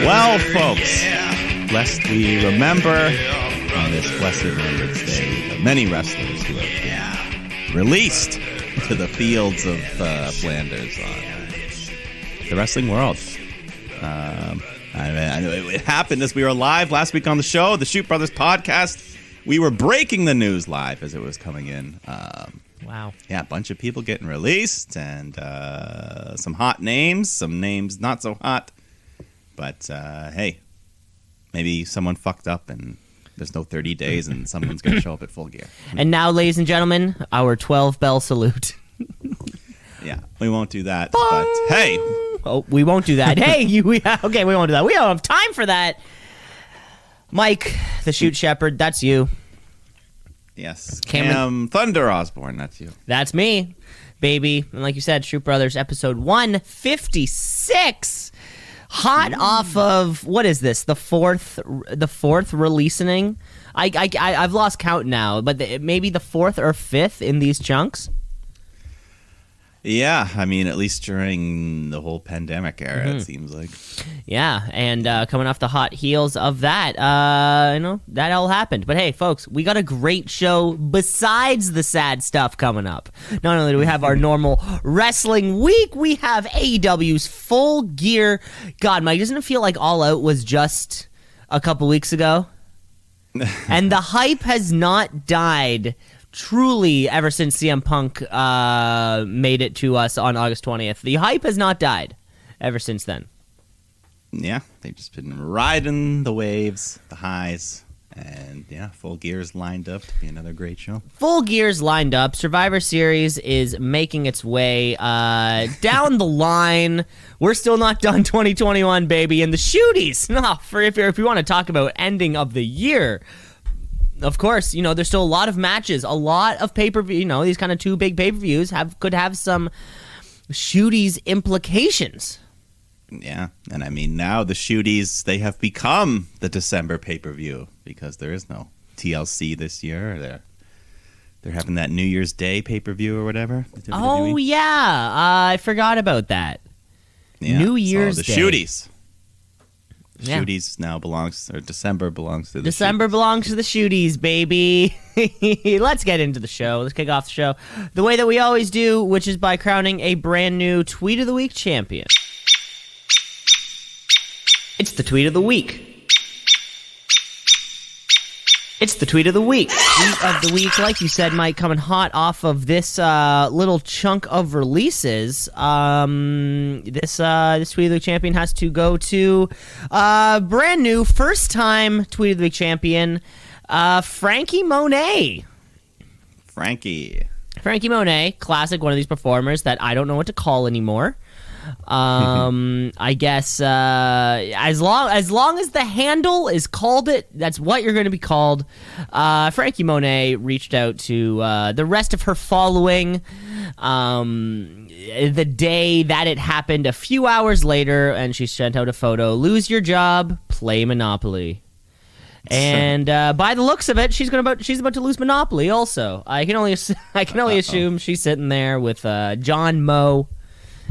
Well, folks, lest we remember on this blessed Remembrance Day the many wrestlers who have been released to the fields of Flanders on the wrestling world. I know it happened as we were live last week on the show, the Shoot Brothers podcast. We were breaking the news live as it was coming in. Wow. Yeah, a bunch of people getting released and some hot names, some names not so hot. But, hey, maybe someone fucked up and there's no 30 days and someone's going to show up at Full Gear. And now, ladies and gentlemen, our 12-bell salute. Yeah, we won't do that. But, hey. Oh, we won't do that. Hey, okay, we won't do that. We don't have time for that. Mike, the Shoot Shepherd, that's you. Yes, Cam Thunder Osborne, that's you. That's me, baby. And like you said, Shoot Brothers episode 156. Hot off of, what is this? The fourth releasing. I've lost count now, but maybe the fourth or fifth in these chunks. Yeah, I mean, at least during the whole pandemic era, it seems like. Yeah, and coming off the hot heels of that, that all happened. But hey, folks, we got a great show besides the sad stuff coming up. Not only do we have our normal wrestling week, we have AEW's Full Gear. God, Mike, doesn't it feel like All Out was just a couple weeks ago? And the hype has not died truly ever since CM Punk made it to us on August 20th. The hype has not died ever since then. Yeah, they've just been riding the waves, the highs, and yeah, Full Gear's lined up to be another great show. Full Gear's lined up. Survivor Series is making its way down the line. We're still not done 2021, baby. And the shooties, if you want to talk about ending of the year, of course, there's still a lot of matches, a lot of pay-per-view, these kind of two big pay-per-views could have some shooties implications. Yeah, and I mean, now the shooties, they have become the December pay-per-view because there is no TLC this year. They're having that New Year's Day pay-per-view or whatever. Oh, yeah, I forgot about that. Yeah, New Year's Day. The shooties. Yeah. Shooties now December belongs to the December shooties. belongs to the shooties, baby. Let's get into the show. Let's kick off the show the way that we always do, which is by crowning a brand new Tweet of the Week champion. It's the Tweet of the Week. It's the Tweet of the Week. Tweet of the Week, like you said, Mike, coming hot off of this little chunk of releases. This Tweet of the Week champion has to go to brand new, first-time Tweet of the Week champion, Frankie Monet. Frankie Monet, classic, one of these performers that I don't know what to call anymore. I guess as long as the handle is called it, that's what you're going to be called. Frankie Monet reached out to the rest of her following the day that it happened, a few hours later, and she sent out a photo. Lose your job, play Monopoly. And by the looks of it, she's about to lose Monopoly. Also, I can only assume she's sitting there with John Moe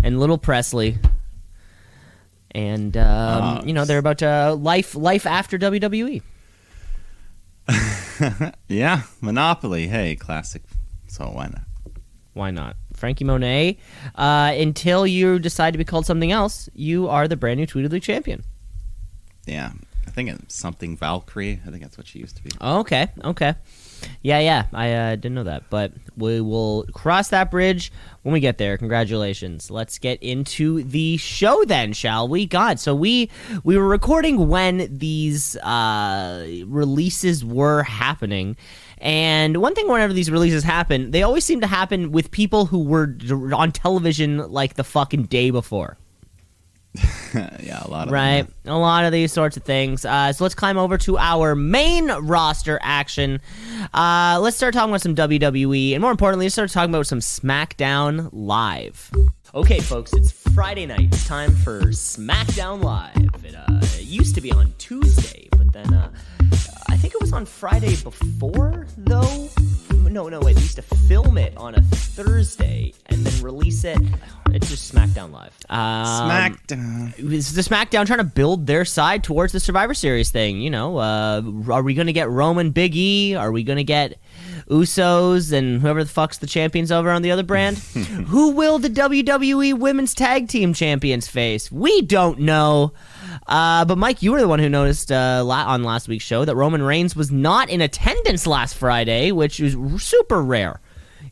and Little Presley, and they're about to life after WWE. Yeah, Monopoly. Hey, classic. So why not? Why not? Frankie Monet. Until you decide to be called something else, you are the brand new Tweet of the Week champion. Yeah, I think it's something Valkyrie. I think that's what she used to be. Okay. Yeah. I didn't know that, but we will cross that bridge when we get there. Congratulations. Let's get into the show then, shall we? God, so we were recording when these releases were happening. And one thing, whenever these releases happen, they always seem to happen with people who were on television like the fucking day before. Yeah, a lot of right, them. a lot of these sorts of things. So let's climb over to our main roster action. Let's start talking about some WWE, and more importantly, let's start talking about some SmackDown Live. Okay, folks, it's Friday night. It's time for SmackDown Live. It used to be on Tuesday, but then I think it was on Friday before, though. No, wait, we used to film it on a Thursday and then release it. It's just SmackDown Live. SmackDown. Is the SmackDown trying to build their side towards the Survivor Series thing? You know, are we going to get Roman, Big E? Are we going to get Usos and whoever the fuck's the champions over on the other brand? Who will the WWE Women's Tag Team Champions face? We don't know. But Mike, you were the one who noticed on last week's show that Roman Reigns was not in attendance last Friday, which is super rare.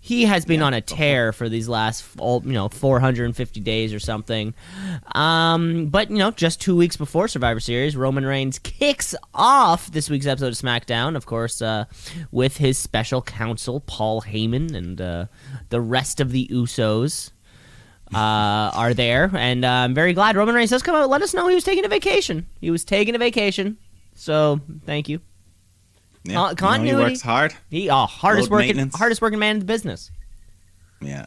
He has been on a tear for these last, 450 days or something. But, just 2 weeks before Survivor Series, Roman Reigns kicks off this week's episode of SmackDown, of course, with his special counsel, Paul Heyman, and the rest of the Usos are there. And I'm very glad Roman Reigns does come out. Let us know he was taking a vacation. So, thank you. Yeah, continuity. He works hard. Hardest working man in the business. Yeah.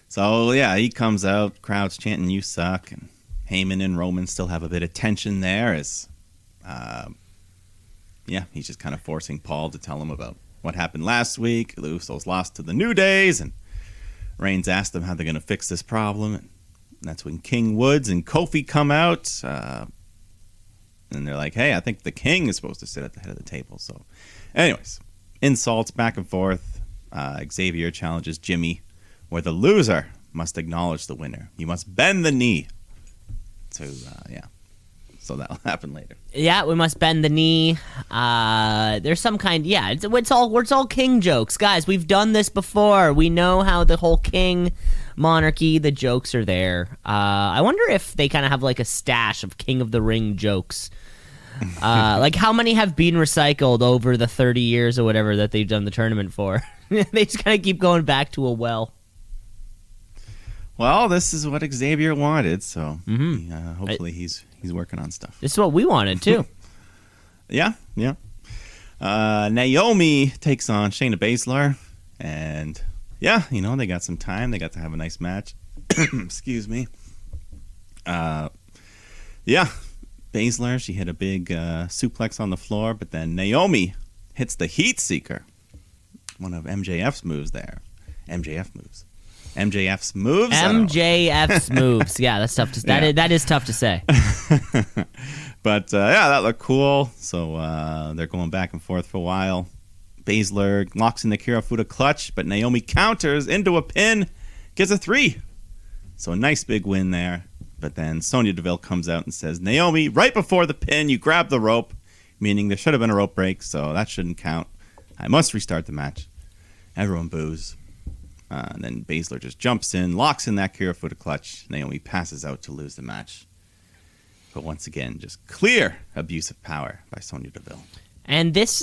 So he comes out, crowd's chanting "You suck," and Heyman and Roman still have a bit of tension there. As, he's just kind of forcing Paul to tell him about what happened last week. The Usos lost to the New Days, and Reigns asked them how they're going to fix this problem. And that's when King Woods and Kofi come out. And they're like, hey, I think the king is supposed to sit at the head of the table. So, anyways, insults back and forth. Xavier challenges Jimmy, where the loser must acknowledge the winner. You must bend the knee. So that'll happen later. Yeah, we must bend the knee. There's some kind. Yeah, it's all king jokes, guys. We've done this before. We know how the whole king monarchy. The jokes are there. I wonder if they kind of have like a stash of King of the Ring jokes. Like how many have been recycled over the 30 years or whatever that they've done the tournament for? They just kind of keep going back to a well. Well, this is what Xavier wanted, so hopefully he's working on stuff. This is what we wanted too. Yeah. Naomi takes on Shayna Baszler, and they got some time. They got to have a nice match. Excuse me. Baszler, she hit a big suplex on the floor, but then Naomi hits the Heat Seeker, one of MJF's moves there. MJF's moves. MJF's moves. Yeah, that's tough to say. That is tough to say. But that looked cool. So they're going back and forth for a while. Baszler locks in the Kirifuda clutch, but Naomi counters into a pin, gets a 3. So a nice big win there. But then Sonya Deville comes out and says, Naomi, right before the pin, you grabbed the rope, meaning there should have been a rope break, so that shouldn't count. I must restart the match. Everyone boos. And then Baszler just jumps in, locks in that Kirifuda clutch. Naomi passes out to lose the match. But once again, just clear abuse of power by Sonya Deville. And this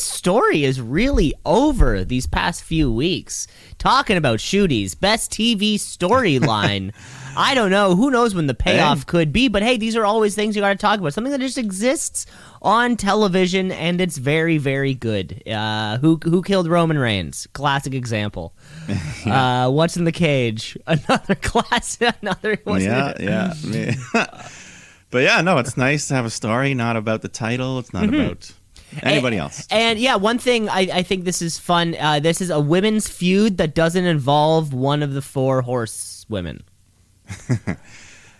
story is really over these past few weeks. Talking about Shooties, best TV storyline. I don't know. Who knows when the payoff could be? But hey, these are always things you got to talk about. Something that just exists on television, and it's very, very good. Who killed Roman Reigns? Classic example. What's in the cage? Another classic. But it's nice to have a story, not about the title. It's not about anybody else. And one thing, I think this is fun. This is a women's feud that doesn't involve one of the 4 horsewomen.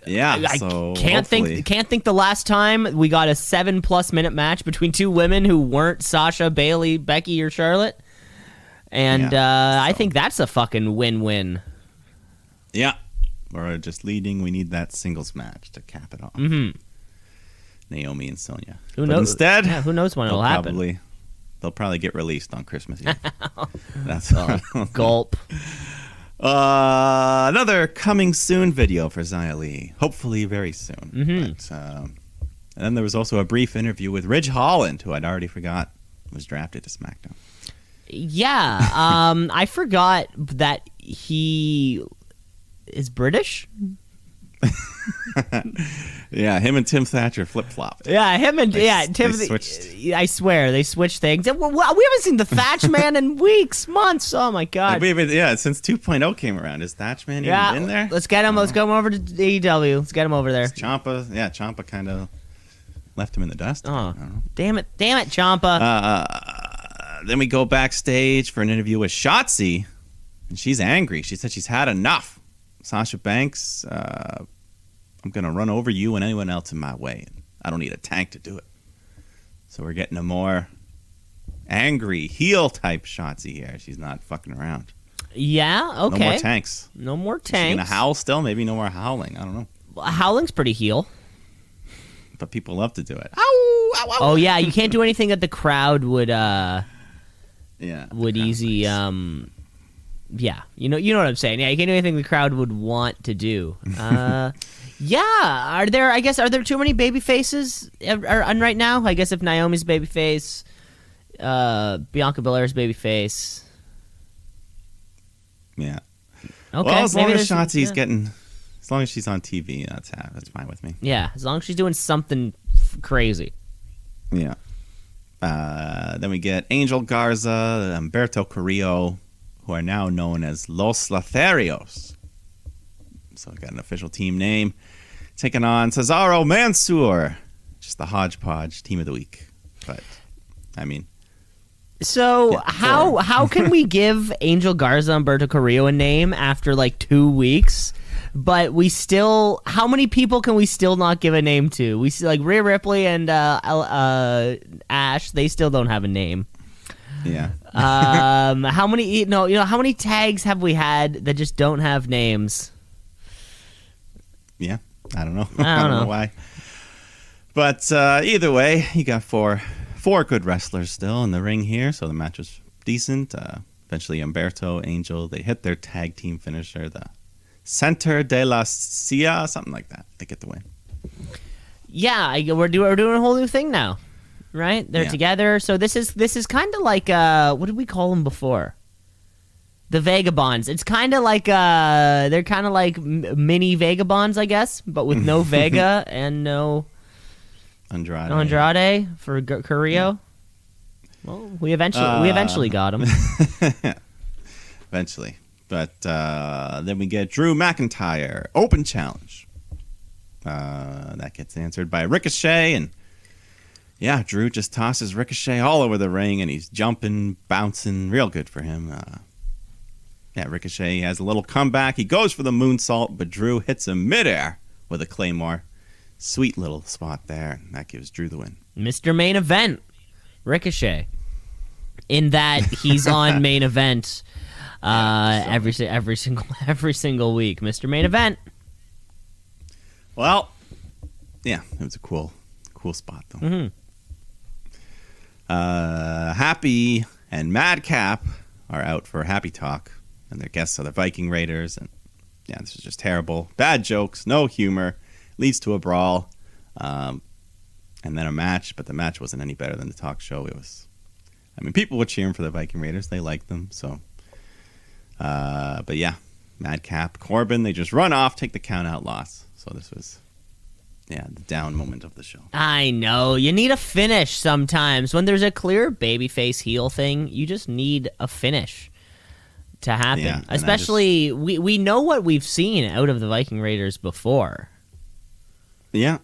I can't think the last time we got a 7+ minute match between 2 women who weren't Sasha, Bayley, Becky, or Charlotte. And I think that's a fucking win-win. Yeah. Or just leading, we need that singles match to cap it off. Naomi and Sonya. Who knows? Instead, who knows when it'll happen? They'll probably get released on Christmas Eve. That's gulp. Another coming soon video for Xia Li. Hopefully very soon. But, and then there was also a brief interview with Ridge Holland, who I'd already forgot was drafted to SmackDown. Yeah, I forgot that he is British. Yeah, him and Tim Thatcher flip-flopped. Yeah, Tim. They switched. I swear they switched things. We haven't seen the Thatch Man in weeks, months. Oh my god. Since 2.0 came around, is Thatch Man even in there? Let's get him. Let's go over to AEW. Let's get him over there. Ciampa kind of left him in the dust. Oh, damn it, Ciampa. Then we go backstage for an interview with Shotzi. And she's angry. She said she's had enough. Sasha Banks, I'm going to run over you and anyone else in my way. I don't need a tank to do it. So we're getting a more angry heel type Shotzi here. She's not fucking around. Yeah, okay. No more tanks. No more Is she tanks. going to howl still? Maybe no more howling. I don't know. Well, howling's pretty heel. But people love to do it. Ow, ow, ow. Oh, yeah, you can't do anything that the crowd would easy yeah, you know what I'm saying. Yeah, you can't do anything the crowd would want to do. Yeah, are there too many baby faces on right now? I guess if Naomi's baby face, Bianca Belair's baby face. Yeah. Okay. Well, as long as Shotzi's getting, as long as she's on TV, that's fine with me. Yeah, as long as she's doing something crazy. Yeah. Then we get Angel Garza, Humberto Carrillo, who are now known as Los Lotharios. So we got an official team name. Taking on Cesaro Mansoor. Just the hodgepodge team of the week. But, I mean. So how can we give Angel Garza and Humberto Carrillo a name after like 2 weeks? But we still, how many people can we still not give a name to? We see like Rhea Ripley and Ash, they still don't have a name. Yeah. How many tags have we had that just don't have names? Yeah, I don't know. I don't know why. But either way, you got four good wrestlers still in the ring here, so the match was decent. Eventually, Humberto, Angel, they hit their tag team finisher, the Center de la Cia, something like that. They get the win. Yeah, we're doing a whole new thing now, right? They're together. So this is kind of like what did we call them before? The Vagabonds. It's kind of like they're kind of like mini Vagabonds, I guess, but with no Vega and no Andrade for Carrillo. Yeah. Well, we eventually got him. Eventually. But then we get Drew McIntyre, open challenge. That gets answered by Ricochet. And yeah, Drew just tosses Ricochet all over the ring, and he's jumping, bouncing, real good for him. Ricochet has a little comeback. He goes for the moonsault, but Drew hits him midair with a Claymore. Sweet little spot there. And that gives Drew the win. Mr. Main Event, Ricochet. In that he's on Main Event. Every single week, Mr. Main Event. Well, yeah, it was a cool spot though. Mm-hmm. Happy and Madcap are out for Happy Talk, and their guests are the Viking Raiders. And yeah, this is just terrible. Bad jokes, no humor, leads to a brawl, and then a match. But the match wasn't any better than the talk show. It was. I mean, people were cheering for the Viking Raiders. They liked them, so. But yeah, Madcap, Corbin, they just run off, take the count out, loss. So this was, the down moment of the show. I know. You need a finish sometimes. When there's a clear babyface heel thing, you just need a finish to happen. Yeah, especially, we know what we've seen out of the Viking Raiders before. Yeah.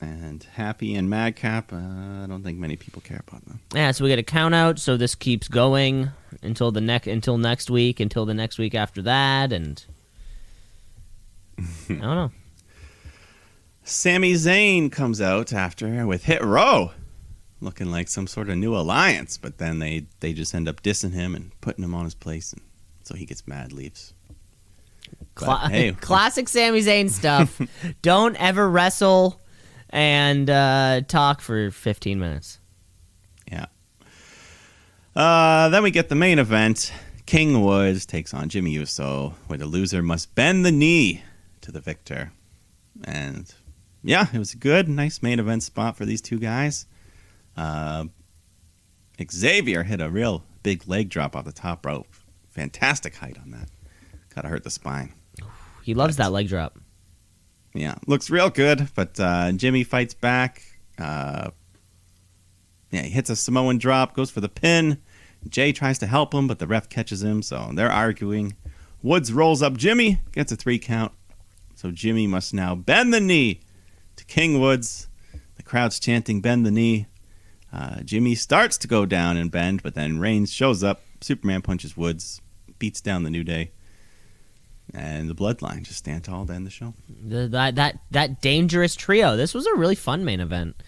And Happy and Madcap, I don't think many people care about them. Yeah, so we get a count out, so this keeps going until next week, until the next week after that, and I don't know. Sami Zayn comes out after with Hit Row, looking like some sort of new alliance, but then they just end up dissing him and putting him on his place, and so he gets mad, leaves. Classic Sami Zayn stuff. Don't ever wrestle and talk for 15 minutes. Yeah. Then we get the main event. King Woods takes on Jimmy Uso, where the loser must bend the knee to the victor. And yeah, it was a good, nice main event spot for these two guys. Xavier hit a real big leg drop off the top rope. Fantastic height on that. Gotta hurt the spine. He loves that leg drop. Yeah, looks real good, but Jimmy fights back. He hits a Samoan drop, goes for the pin. Jay tries to help him, but the ref catches him, so they're arguing. Woods rolls up Jimmy, gets a 3 count. So Jimmy must now bend the knee to King Woods. The crowd's chanting, bend the knee. Jimmy starts to go down and bend, but then Reigns shows up. Superman punches Woods. beats down the New Day. And the Bloodline just stand tall to end the show. That dangerous trio. This was a really fun main event.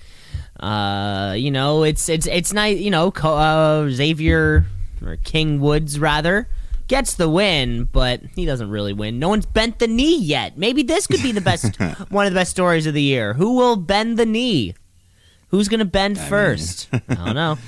It's nice. Xavier or King Woods rather gets the win, but he doesn't really win. No one's bent the knee yet. Maybe this could be the best, one of the best stories of the year. Who will bend the knee? Who's gonna bend first? I don't know.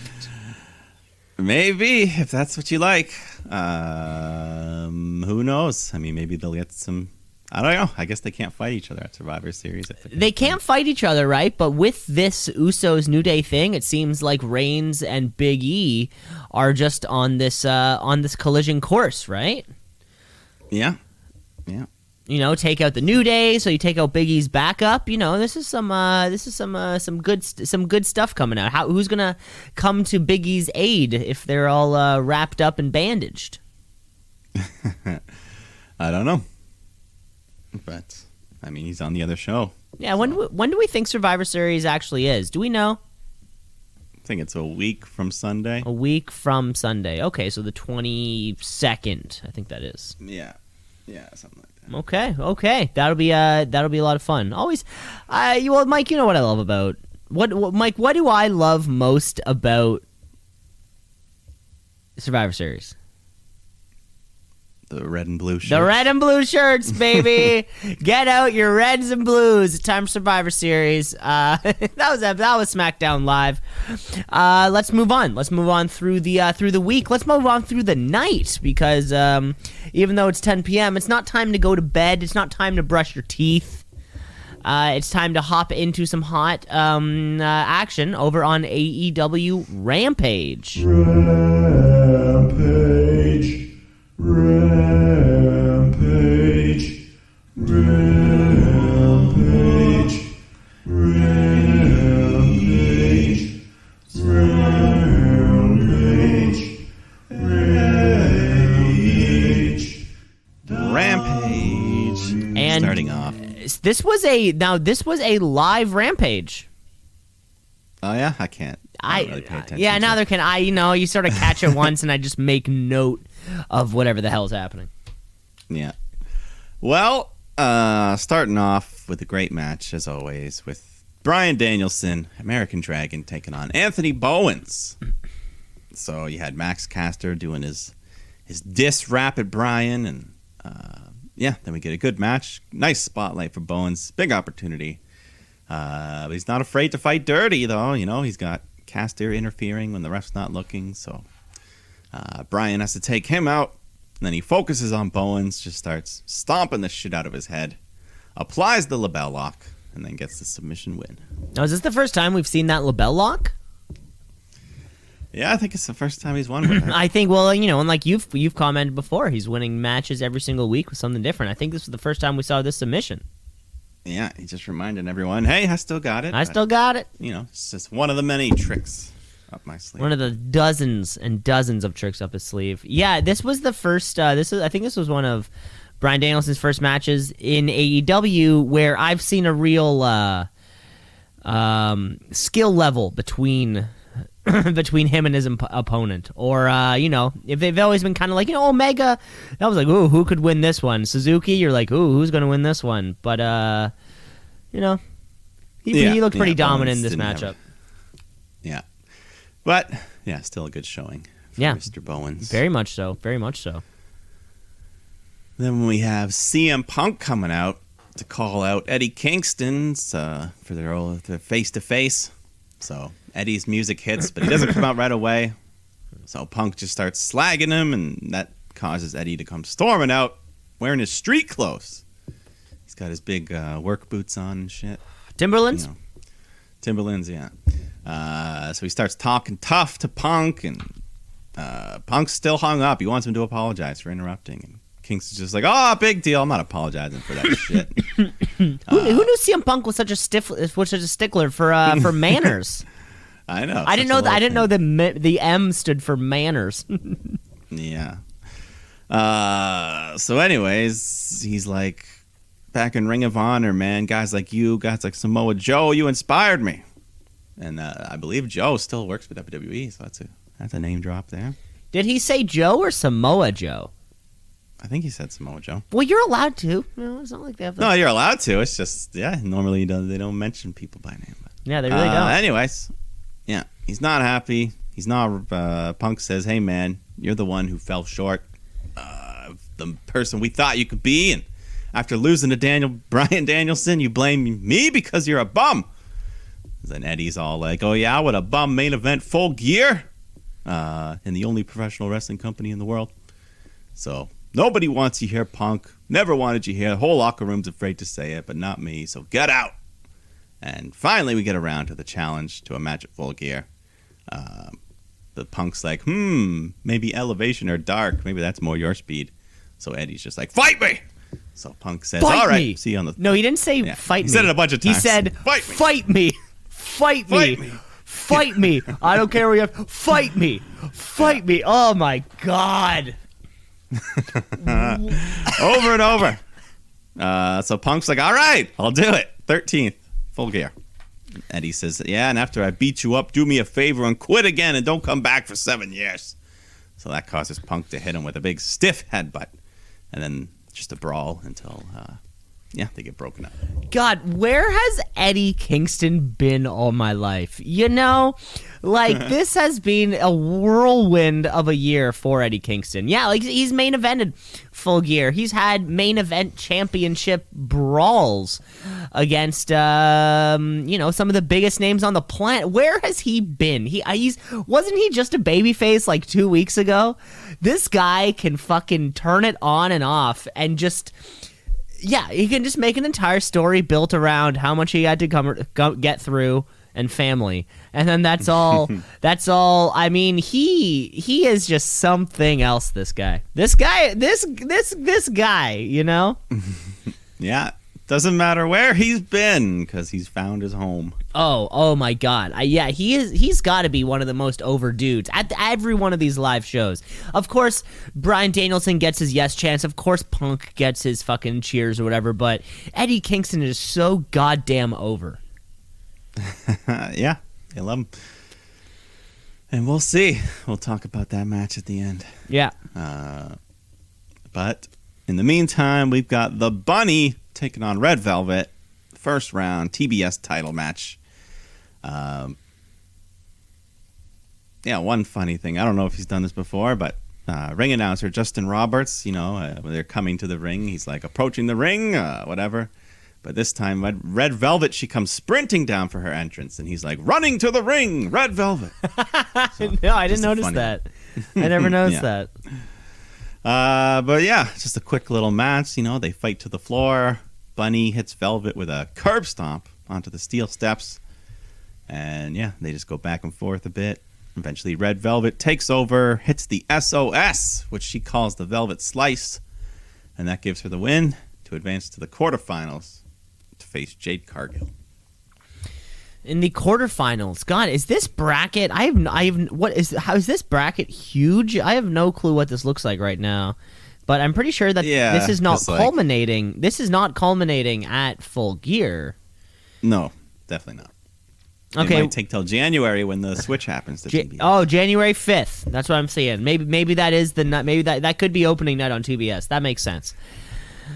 Maybe, if that's what you like. Who knows? I mean, maybe they'll get some... I don't know. I guess they can't fight each other at Survivor Series. They can't fight each other, right? But with this Usos New Day thing, it seems like Reigns and Big E are just on this collision course, right? Yeah. Take out the New Day, so you take out Big E's backup. This is some good stuff coming out. Who's gonna come to Big E's aid if they're all wrapped up and bandaged? I don't know, but I mean, he's on the other show. Yeah. So. When do we think Survivor Series actually is? Do we know? I think it's a week from Sunday. A week from Sunday. Okay, so the 22nd. I think that is. Yeah, something like that. Okay. That'll be a lot of fun. Always, Mike, you know what I love about Mike? What do I love most about Survivor Series? The red and blue shirts. The red and blue shirts, baby. Get out your reds and blues. It's time for Survivor Series. That was SmackDown Live. Let's move on. Let's move on through the week. Let's move on through the night because even though it's 10 p.m., it's not time to go to bed. It's not time to brush your teeth. It's time to hop into some hot action over on AEW Rampage. Rampage. And starting off. This was a live Rampage. Oh yeah, I can't. I don't really pay attention. Yeah, neither can I. You sort of catch it once, and I just make note of whatever the hell's happening. Yeah. Well, starting off with a great match as always with Bryan Danielson, American Dragon, taking on Anthony Bowens. So you had Max Caster doing his diss rap at Bryan, and then we get a good match. Nice spotlight for Bowens. Big opportunity. But he's not afraid to fight dirty, though. He's got Caster interfering when the ref's not looking. So Bryan has to take him out. And then he focuses on Bowens, just starts stomping the shit out of his head, applies the label lock, and then gets the submission win. Now, is this the first time we've seen that label lock? Yeah, I think it's the first time he's won with it. I think, and like you've commented before, he's winning matches every single week with something different. I think this was the first time we saw this submission. Yeah, he just reminded everyone, hey, I still got it. Still got it. It's just one of the many tricks up my sleeve. One of the dozens and dozens of tricks up his sleeve. Yeah, this was the first. I think this was one of Bryan Danielson's first matches in AEW where I've seen a real skill level between him and his opponent. Or if they've always been kind of like Omega, I was like, ooh, who could win this one? Suzuki, you're like, ooh, who's gonna win this one? But he looked pretty dominant in this matchup. Yeah. But, yeah, still a good showing for Mr. Bowens. Very much so. Very much so. Then we have CM Punk coming out to call out Eddie Kingston's for their face-to-face. So Eddie's music hits, but he doesn't come out right away. So Punk just starts slagging him, and that causes Eddie to come storming out wearing his street clothes. He's got his big work boots on and shit. Timberlands? Timberlands, yeah. So he starts talking tough to Punk, and Punk's still hung up. He wants him to apologize for interrupting. And Kingston's just like, oh, big deal. I'm not apologizing for that shit. Who knew CM Punk was such a stickler for manners? I know. I didn't know the M stood for manners. Yeah. So anyways, he's like, back in Ring of Honor, man, guys like you, guys like Samoa Joe, you inspired me. And I believe Joe still works for WWE, so that's a name drop there. Did he say Joe or Samoa Joe? I think he said Samoa Joe. Well, you're allowed to. No, it's not like they have. No, you're allowed to. It's just normally they don't mention people by name. But, yeah, they really don't. Anyways, yeah, he's not happy. He's not. Punk says, "Hey, man, you're the one who fell short of the person we thought you could be, and after losing to Bryan Danielson, you blame me because you're a bum." Then Eddie's all like, "Oh yeah, what a bum main event, Full Gear, in the only professional wrestling company in the world. So nobody wants you here, Punk. Never wanted you here. The whole locker room's afraid to say it, but not me. So get out." And finally, we get around to the challenge to a match at Full Gear. The Punk's like, maybe Elevation or Dark. Maybe that's more your speed. So Eddie's just like, "Fight me!" So Punk says, "Fight all right, me." see you on the... No, he didn't say fight me. He said it a bunch of times. He said, "Fight me. Fight me. Fight me. Fight me. I don't care where you have. Fight me. Fight me." Oh, my God. Over and over. So Punk's like, all right, I'll do it. 13th, Full Gear. Eddie says, yeah, and after I beat you up, do me a favor and quit again and don't come back for 7 years. So that causes Punk to hit him with a big stiff headbutt. And then just a brawl until, they get broken up. God, where has Eddie Kingston been all my life? You know, like, this has been a whirlwind of a year for Eddie Kingston. Yeah, like, he's main evented Full Gear. He's had main event championship brawls against, some of the biggest names on the planet. Where has he been? Wasn't he just a babyface like 2 weeks ago? This guy can fucking turn it on and off and just... Yeah, he can just make an entire story built around how much he had to get through and family, and then that's all. That's all. I mean, he is just something else. This guy. You know. Yeah, doesn't matter where he's been because he's found his home. Oh my God! He's got to be one of the most over dudes at every one of these live shows. Of course, Bryan Danielson gets his yes chance. Of course, Punk gets his fucking cheers or whatever. But Eddie Kingston is so goddamn over. Yeah, I love him, and we'll see. We'll talk about that match at the end. Yeah. But in the meantime, we've got the Bunny taking on Red Velvet. First round TBS title match. One funny thing. I don't know if he's done this before, but ring announcer Justin Roberts, when they're coming to the ring, he's like approaching the ring, whatever. But this time, Red Velvet, she comes sprinting down for her entrance, and he's like, running to the ring, Red Velvet. So, no, I didn't notice that. I never noticed that. But yeah, just a quick little match. They fight to the floor. Bunny hits Velvet with a curb stomp onto the steel steps. And yeah, they just go back and forth a bit. Eventually, Red Velvet takes over, hits the SOS, which she calls the Velvet Slice. And that gives her the win to advance to the quarterfinals to face Jade Cargill. In the quarterfinals, God, is this bracket? How is this bracket huge? I have no clue what this looks like right now. But I'm pretty sure that this is not culminating. This is not culminating at Full Gear. No, definitely not. Okay, it might take till January when the switch happens to TBS. Oh, January 5th. That's what I'm saying. Maybe that is the night. Maybe that could be opening night on TBS. That makes sense.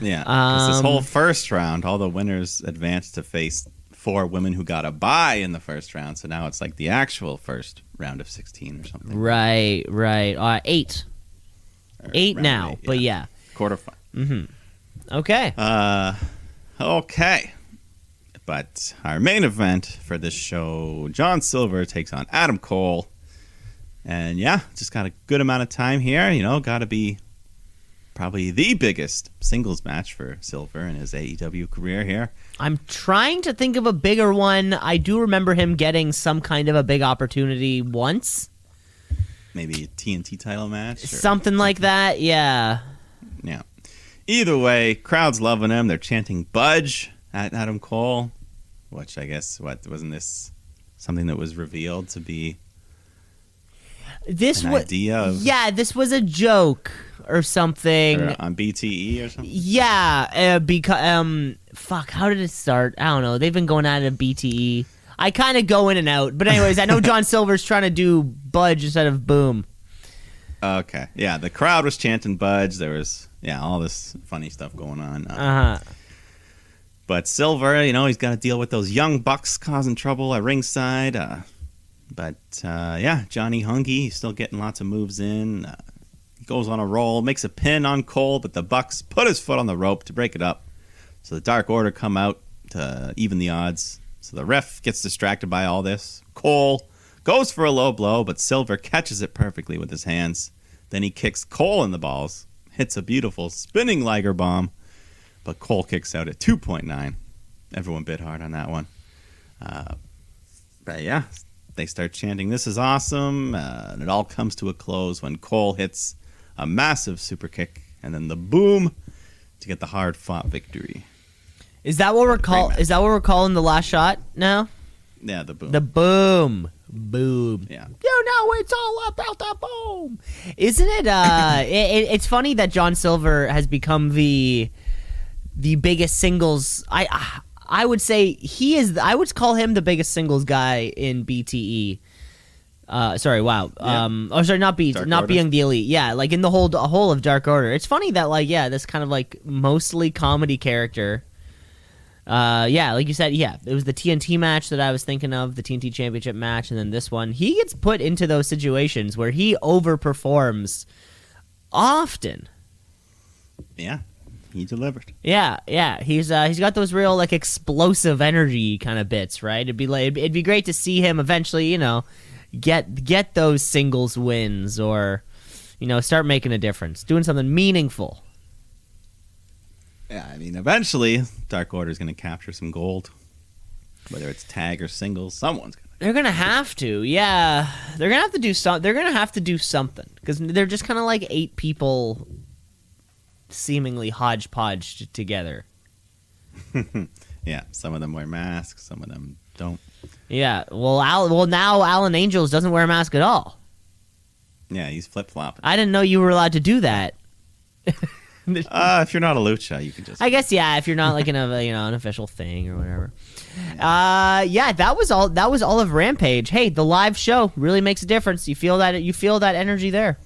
Yeah, because this whole first round, all the winners advanced to face 4 women who got a bye in the first round. So now it's like the actual first round of 16 or something. Right. 8. 8 now, 8, but yeah. Quarterfinal. Mm-hmm. Okay. Okay. But our main event for this show, John Silver takes on Adam Cole. And yeah, just got a good amount of time here. Got to be probably the biggest singles match for Silver in his AEW career here. I'm trying to think of a bigger one. I do remember him getting some kind of a big opportunity once. Maybe a TNT title match? Something like that, yeah. Yeah. Either way, crowd's loving him. They're chanting Budge at Adam Cole, which I guess, wasn't this something that was revealed to be an idea of... Yeah, this was a joke or something. Or on BTE or something? Yeah, because, how did it start? I don't know. They've been going at it at BTE. I kind of go in and out. But anyways, I know John Silver's trying to do Budge instead of Boom. Okay. Yeah, the crowd was chanting Budge. There was Yeah, all this funny stuff going on. Uh-huh. But Silver, he's got to deal with those young bucks causing trouble at ringside. But Johnny Hungy, he's still getting lots of moves in. He goes on a roll, makes a pin on Cole, but the Bucks put his foot on the rope to break it up. So the Dark Order come out to even the odds. So the ref gets distracted by all this. Cole goes for a low blow, but Silver catches it perfectly with his hands. Then he kicks Cole in the balls, hits a beautiful spinning Liger bomb, but Cole kicks out at 2.9. Everyone bid hard on that one. But yeah, they start chanting, "This is awesome," and it all comes to a close when Cole hits a massive super kick and then the boom to get the hard-fought victory. Is that what we're calling the last shot now? Yeah, the boom. The boom. Boom. Yeah. It's all about the boom. Isn't it? It's funny that John Silver has become the biggest singles. I would say he is. I would call him the biggest singles guy in BTE. Sorry, wow. Yeah. Not being the elite. Yeah, like in the whole of Dark Order. It's funny that this kind of mostly comedy character. Like you said, it was the TNT match that I was thinking of, the TNT Championship match, and then this one. He gets put into those situations where he overperforms often. Yeah, he delivered. Yeah. He's got those real explosive energy kind of bits, right? It'd be great to see him eventually, get those singles wins or, start making a difference, doing something meaningful. Yeah, I mean, eventually, Dark Order is going to capture some gold. Whether it's tag or singles, someone's going to. They're going to have to, yeah. They're going to have to do something. They're going to have to do something. Because they're just kind of like 8 people seemingly hodgepodge together. Yeah, some of them wear masks, some of them don't. Yeah, now Alan Angels doesn't wear a mask at all. Yeah, he's flip-flopping. I didn't know you were allowed to do that. If you're not a lucha, you can just. I guess if you're not in an official thing or whatever. That was all. That was all of Rampage. Hey, the live show really makes a difference. You feel that energy there.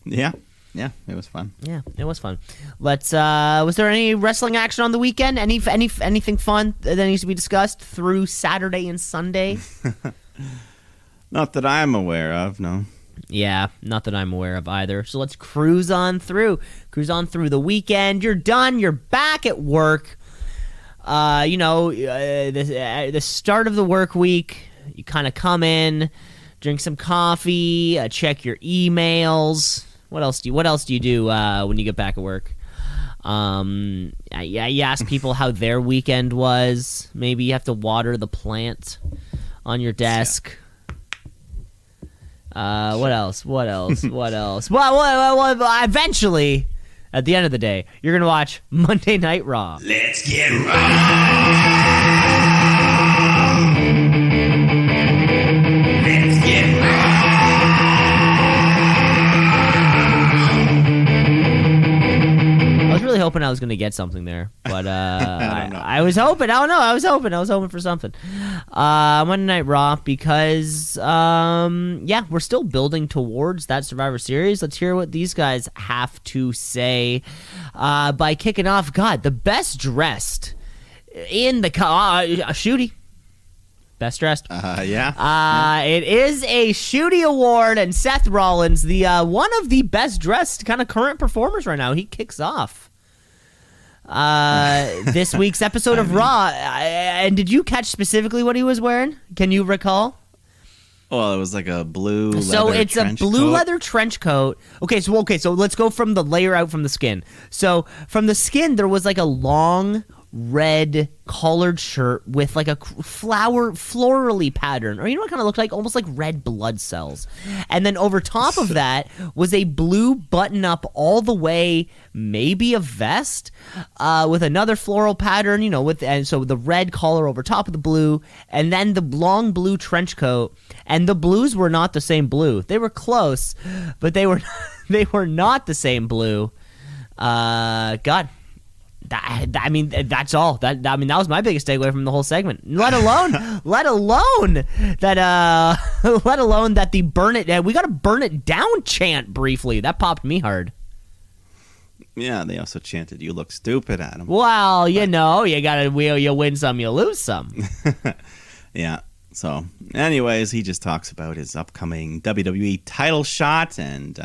Yeah, it was fun. Yeah, it was fun. Let's. Was there any wrestling action on the weekend? Anything fun that needs to be discussed through Saturday and Sunday? Not that I'm aware of. No. Yeah, not that I'm aware of either. So let's cruise on through the weekend. You're done. You're back at work. The start of the work week, you kind of come in, drink some coffee, check your emails. What else do you do when you get back at work? You ask people how their weekend was. Maybe you have to water the plant on your desk. Yeah. What else? Well, eventually, at the end of the day, you're going to watch Monday Night Raw. Let's get raw. Let's get raw. I was really hoping I was going to get something there, but I was hoping. I don't know. I was hoping for something. Monday Night Raw because we're still building towards that Survivor Series. Let's hear what these guys have to say by kicking off. God, the best dressed in the Shooty. Best dressed. It is a Shooty Award, and Seth Rollins, the one of the best dressed kind of current performers right now. He kicks off this week's episode of Raw. And did you catch specifically what he was wearing? Can you recall? Well, it was like a blue leather So it's a blue coat. leather trench coat. Okay, so let's go from the layer out from the skin. So from the skin, there was like a long red collared shirt with like a florally pattern, or what kind of looked like almost like red blood cells. And then over top of that was a blue button up all the way, maybe a vest, with another floral pattern, and so the red collar over top of the blue, and then the long blue trench coat. And the blues were not the same blue. They were close, but they were not the same blue. God. That's all. That was my biggest takeaway from the whole segment. Let alone that the burn it. We got a burn it down chant briefly. That popped me hard. Yeah, they also chanted, "You look stupid," at him. Well, you know, you win some, you lose some. Yeah. So, anyways, he just talks about his upcoming WWE title shot and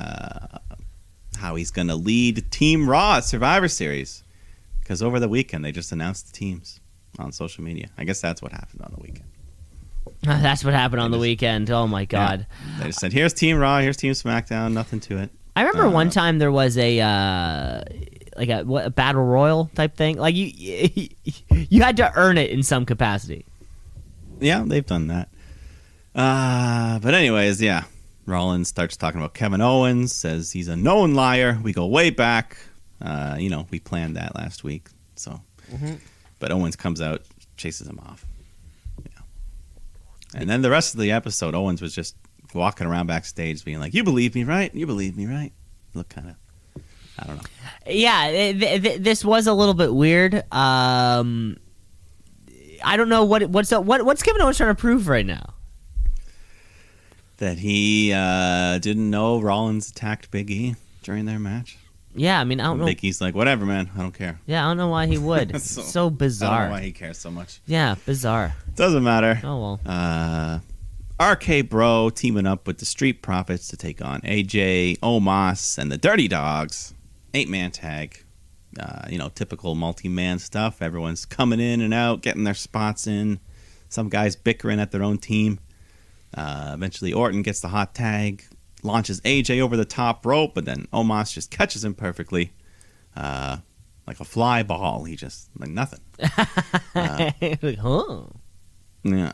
how he's going to lead Team Raw at Survivor Series. Because over the weekend, they just announced the teams on social media. I guess that's what happened on the weekend. That's what happened on the weekend. Oh, my God. Yeah, they just said, here's Team Raw, here's Team SmackDown, nothing to it. I remember one time there was a battle royal type thing. Like you had to earn it in some capacity. Yeah, they've done that. But anyways, yeah. Rollins starts talking about Kevin Owens, says he's a known liar. We go way back. We planned that last week. So, But Owens comes out, chases him off. Yeah. And then the rest of the episode, Owens was just walking around backstage being like, "You believe me, right? You believe me, right?" Look kind of, I don't know. Yeah, this was a little bit weird. I don't know what's Kevin Owens trying to prove right now. That he didn't know Rollins attacked Big E during their match. Yeah, I mean, I don't know. Big E's like, whatever, man, I don't care. Yeah, I don't know why he would. so bizarre. I don't know why he cares so much. Yeah, bizarre. Doesn't matter. Oh well. RK Bro teaming up with the Street Profits to take on AJ, Omos, and the Dirty Dogs. 8-man tag. Typical multi-man stuff. Everyone's coming in and out, getting their spots in. Some guys bickering at their own team. Eventually, Orton gets the hot tag, launches AJ over the top rope, but then Omos just catches him perfectly. Like a fly ball. He just, like nothing. Like, huh. Yeah.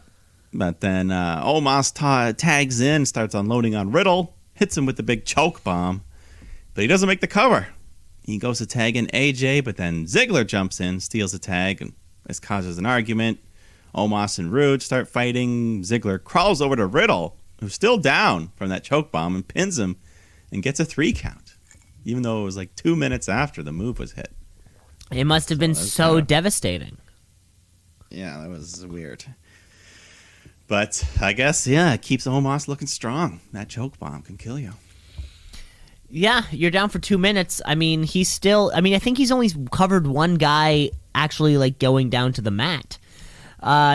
But then Omos tags in, starts unloading on Riddle, hits him with the big choke bomb, but he doesn't make the cover. He goes to tag in AJ, but then Ziggler jumps in, steals the tag, and this causes an argument. Omos and Rude start fighting. Ziggler crawls over to Riddle, who's still down from that choke bomb, and pins him and gets a 3 count, even though it was like 2 minutes after the move was hit. It must have been so devastating. Yeah, that was weird. But I guess, yeah, it keeps Omos looking strong. That choke bomb can kill you. Yeah, you're down for 2 minutes. I mean, I think he's only covered one guy actually, like, going down to the mat.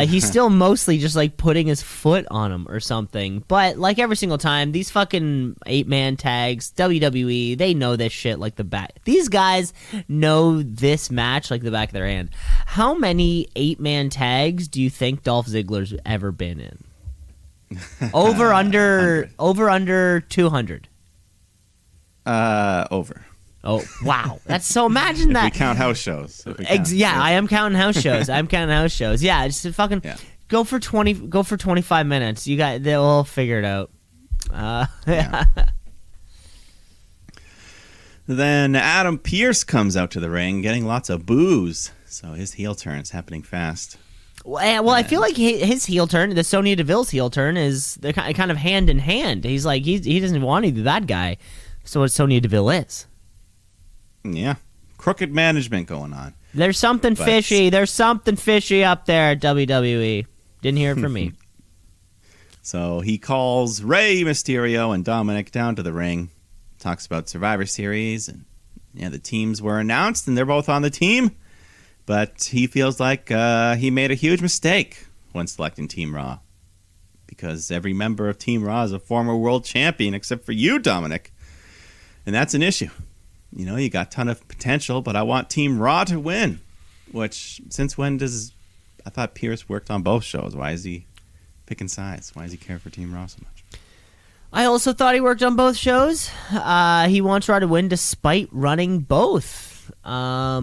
He's still mostly just, like, putting his foot on him or something. But, like, every single time, these fucking 8-man tags, WWE, they know this shit like the back. These guys know this match like the back of their hand. How many 8-man tags do you think Dolph Ziggler's ever been in? Over, under 200. Over. Oh, wow. That's so, imagine that. If we count house shows. I am counting house shows. Yeah, just fucking go for 25 minutes. They'll figure it out. Yeah. Then Adam Pearce comes out to the ring getting lots of boos. So his heel turn's happening fast. Well, I feel like his heel turn, the Sonya Deville's heel turn, they're kind of hand in hand. He's like, he doesn't want to be that guy. So what Sonya Deville is. Yeah. Crooked management going on. There's something fishy. There's something fishy up there at WWE. Didn't hear it from me. So he calls Rey Mysterio and Dominic down to the ring. Talks about Survivor Series. And the teams were announced and they're both on the team. But he feels like he made a huge mistake when selecting Team Raw. Because every member of Team Raw is a former world champion except for you, Dominic. And that's an issue. You got a ton of potential, but I want Team Raw to win. Which, since when I thought Pierce worked on both shows. Why is he picking sides? Why does he care for Team Raw so much? I also thought he worked on both shows. He wants Raw to win despite running both. Maybe I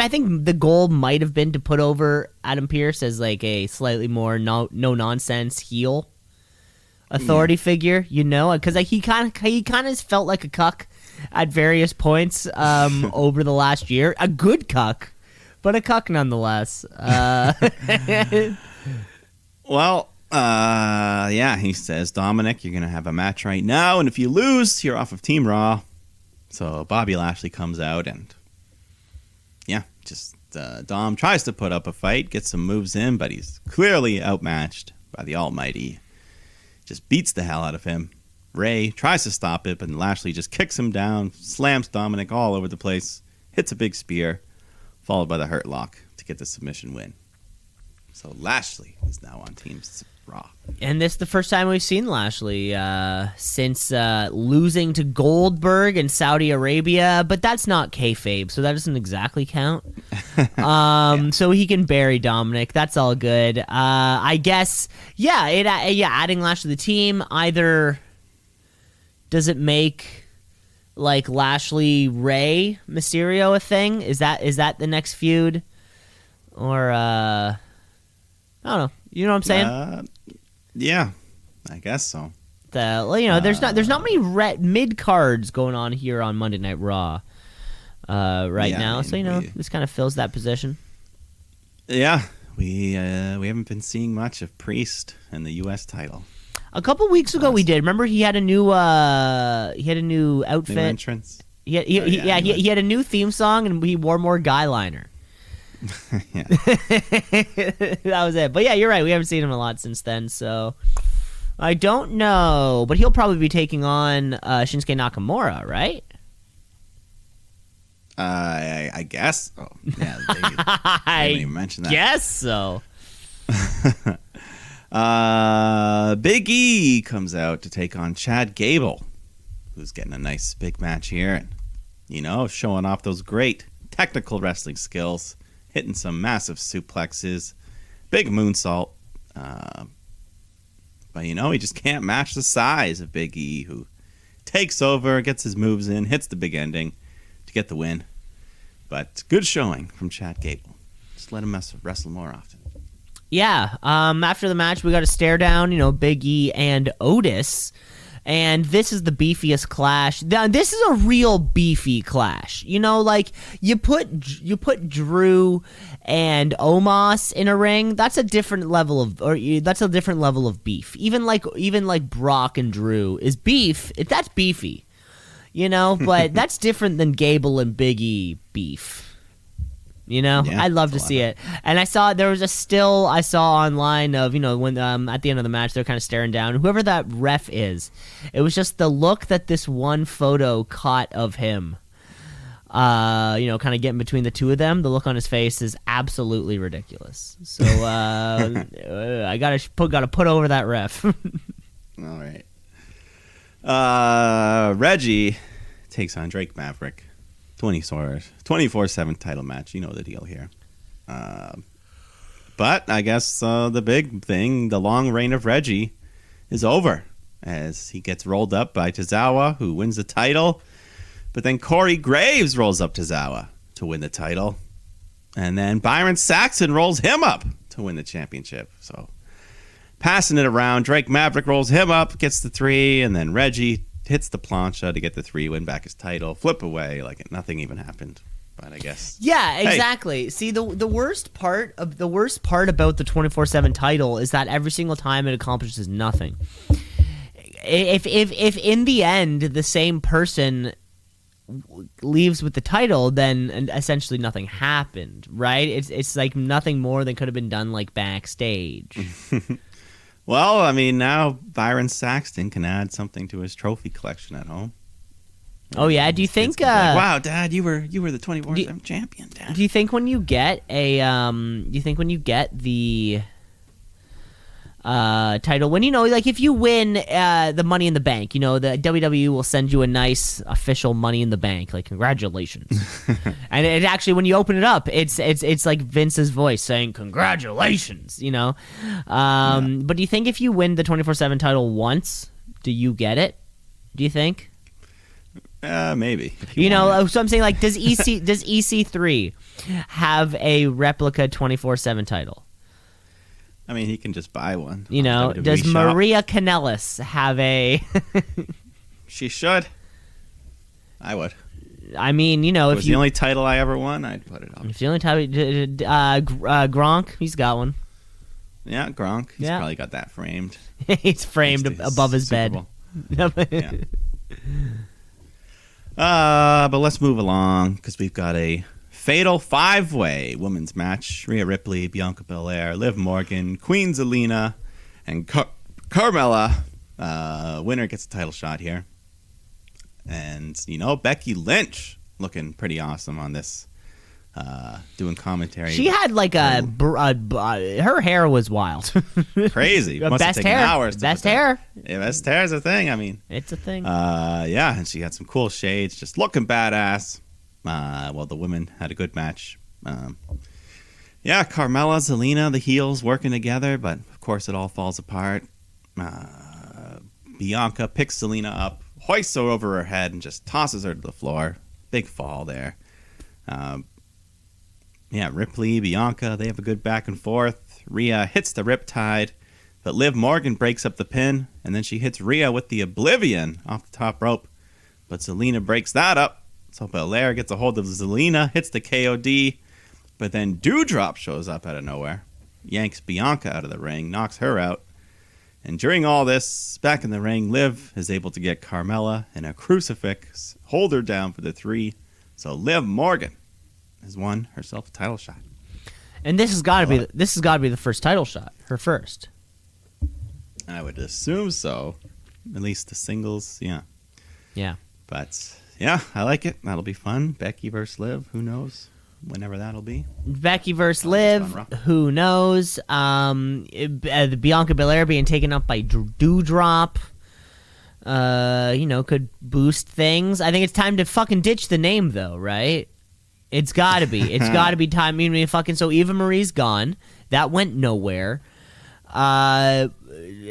think the goal might have been to put over Adam Pearce as like a slightly more no nonsense heel authority figure, because like he kind of felt like a cuck at various points over the last year. A good cuck, but a cuck nonetheless. Well, he says, Dominic, you're gonna have a match right now, and if you lose, you're off of Team Raw. So Bobby Lashley comes out and Dom tries to put up a fight, gets some moves in, but he's clearly outmatched by the Almighty. Just beats the hell out of him, Ray tries to stop it, but Lashley just kicks him down, slams Dominic all over the place, hits a big spear, followed by the Hurt Lock to get the submission win. So Lashley is now on Team Raw. And this is the first time we've seen Lashley since losing to Goldberg in Saudi Arabia, but that's not kayfabe, so that doesn't exactly count. So he can bury Dominic. That's all good. I guess, adding Lashley to the team, either does it make like Lashley Ray Mysterio a thing? Is that the next feud? Or I don't know. You know what I'm saying? Yeah, I guess so. There's not many mid cards going on here on Monday Night Raw now. I mean, this kind of fills that position. Yeah, we haven't been seeing much of Priest and the U.S. title. A couple weeks ago, we did. Remember, he had a new outfit, New entrance. He had a new theme song, and he wore more guy liner. That was it. But yeah, you're right. We haven't seen him a lot since then, so I don't know. But he'll probably be taking on Shinsuke Nakamura, right? I guess. Oh, yeah. I didn't even mention that. Guess so. Big E comes out to take on Chad Gable, who's getting a nice big match here, and showing off those great technical wrestling skills. Hitting some massive suplexes, big moonsault. But, he just can't match the size of Big E, who takes over, gets his moves in, hits the big ending to get the win. But good showing from Chad Gable. Just let him wrestle more often. Yeah. After the match, we got a stare down, Big E and Otis. And this is the beefiest clash. This is a real beefy clash. You put Drew and Omos in a ring. That's a different level of beef. Even like Brock and Drew is beef. That's beefy. But that's different than Gable and Big E beef. I'd love to see it. And there was a still I saw online of, when at the end of the match, they're kind of staring down. Whoever that ref is, it was just the look that this one photo caught of him, kind of getting between the two of them. The look on his face is absolutely ridiculous. So I gotta put over that ref. All right. Reggie takes on Drake Maverick. 24/7 title match. You know the deal here. But I guess the big thing, the long reign of Reggie, is over as he gets rolled up by Tozawa, who wins the title. But then Corey Graves rolls up Tozawa to win the title. And then Byron Saxton rolls him up to win the championship. So passing it around, Drake Maverick rolls him up, gets the 3, and then Reggie hits the plancha to get the 3, win back his title, flip away like nothing even happened. But I guess. Yeah, exactly. Hey. See, the worst part about the 24/7 title is that every single time it accomplishes nothing. If in the end the same person leaves with the title, then essentially nothing happened, right? It's like nothing more than could have been done like backstage. Well, I mean, now Byron Saxton can add something to his trophy collection at home. Oh yeah, do you think? Wow, Dad, you were the 24/7 champion, Dad. Do you think when you get the title, when if you win the Money in the Bank, the WWE will send you a nice official Money in the Bank, like congratulations. And it actually, when you open it up, it's like Vince's voice saying congratulations. But do you think if you win the 24/7 title once, do you get it? Do you think? Maybe. So I'm saying, like, does EC3 have a replica 24/7 title? I mean, he can just buy one. Does Maria Kanellis have a? She should. I would. I mean, if it was the only title I ever won, I'd put it up. If the only title, Gronk, he's got one. Yeah, Gronk. He's probably got that framed. He's framed above his bed. Yeah. But let's move along because we've got a fatal 5-way women's match. Rhea Ripley, Bianca Belair, Liv Morgan, Queen Zelina, and Carmella Winner gets a title shot here. And, Becky Lynch looking pretty awesome on this, doing commentary. She had like her hair was wild. Crazy. Must have Best taken hair. hours. Best hair. Yeah, best hair is a thing. I mean, It's a thing. yeah, and she had some cool shades, just looking badass. Well, the women had a good match. Yeah, Carmella, Zelina, the heels working together, but of course it all falls apart. Bianca picks Zelina up, hoists her over her head, and just tosses her to the floor. Big fall there. Yeah, Ripley, Bianca, they have a good back and forth. Rhea hits the Riptide, but Liv Morgan breaks up the pin, and then she hits Rhea with the Oblivion off the top rope. But Zelina breaks that up, so Belair gets a hold of Zelina, hits the KOD, but then Doudrop shows up out of nowhere, yanks Bianca out of the ring, knocks her out. And during all this, back in the ring, Liv is able to get Carmella in a crucifix, hold her down for the 3. So Liv Morgan has won herself a title shot. And this has got to be the first title shot. Her first. I would assume so. At least the singles, yeah. Yeah. But yeah, I like it. That'll be fun. Becky versus Liv. Who knows? Whenever that'll be. Becky versus Liv. Who knows? The Bianca Belair being taken up by Doudrop. Could boost things. I think it's time to fucking ditch the name, though, right? It's gotta be. It's gotta be time. I mean, fucking. So Eva Marie's gone. That went nowhere.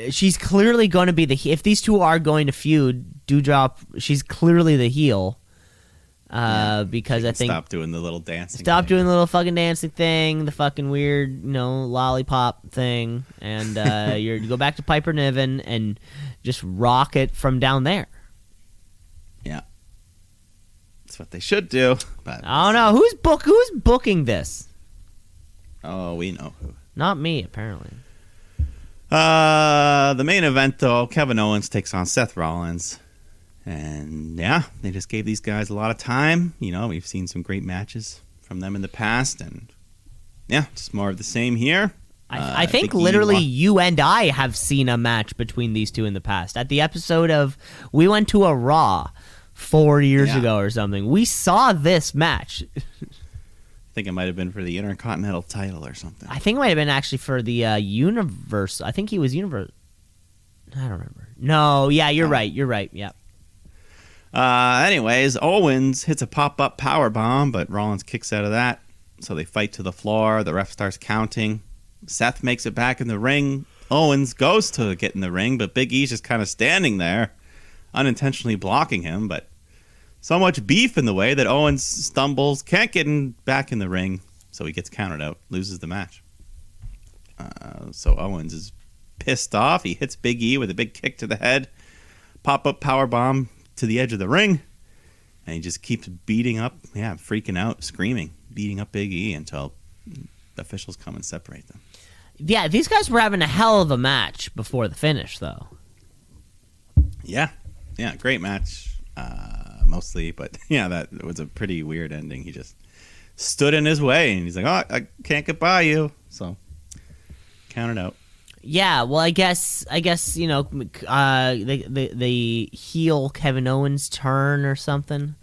She's clearly going to be the. If these two are going to feud, Doudrop, she's clearly the heel. Because I think stop doing the little dancing. Stop doing the little fucking dancing thing, the fucking weird, lollipop thing, and you go back to Piper Niven and just rock it from down there. Yeah, that's what they should do. But I don't know who's booking this. Oh, we know who. Not me, apparently. The main event, though, Kevin Owens takes on Seth Rollins. And, yeah, they just gave these guys a lot of time. We've seen some great matches from them in the past. And, yeah, just more of the same here. I think literally you and I have seen a match between these two in the past. At the episode of... We went to a Raw 4 years ago or something. We saw this match. I think it might have been for the Intercontinental title or something. I think it might have been actually for the Universe. I think he was Universe. I don't remember. No, yeah, you're right. You're right, yeah. Anyways, Owens hits a pop-up powerbomb, but Rollins kicks out of that. So they fight to the floor. The ref starts counting. Seth makes it back in the ring. Owens goes to get in the ring, but Big E's just kind of standing there, unintentionally blocking him. But so much beef in the way that Owens stumbles, can't get back in the ring. So he gets counted out, loses the match. So Owens is pissed off. He hits Big E with a big kick to the head. Pop-up powerbomb to the edge of the ring, and he just keeps beating up, freaking out, screaming, beating up Big E until the officials come and separate them. Yeah, these guys were having a hell of a match before the finish, though. Yeah, great match, mostly, but that was a pretty weird ending. He just stood in his way, and he's like, "Oh, I can't get by you," so counted out. Yeah, well, I guess the heel Kevin Owens turn or something.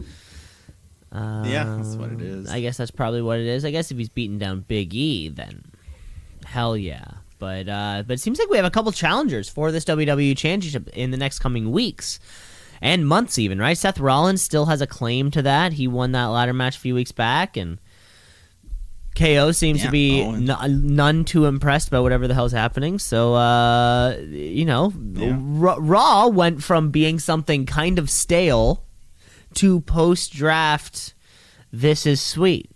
Yeah, that's what it is. I guess that's probably what it is. I guess if he's beating down Big E, then hell yeah. But it seems like we have a couple challengers for this WWE Championship in the next coming weeks and months, even, right? Seth Rollins still has a claim to that. He won that ladder match a few weeks back, and KO seems to be none too impressed by whatever the hell's happening. So, Raw went from being something kind of stale to post-draft, this is sweet.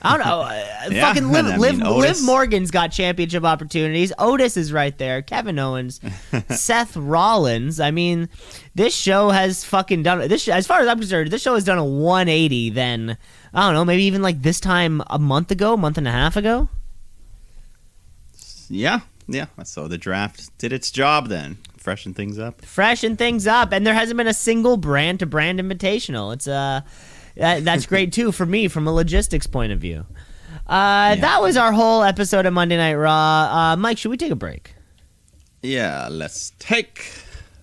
I don't know. Fucking Liv Morgan's got championship opportunities. Otis is right there. Kevin Owens. Seth Rollins. I mean, this show has fucking done... as far as I'm concerned, this show has done a 180 then... I don't know, maybe even like this time a month and a half ago? Yeah. So the draft did its job then. Freshen things up. And there hasn't been a single brand-to-brand invitational. It's that's great too for me from a logistics point of view. That was our whole episode of Monday Night Raw. Mike, should we take a break? Yeah, let's take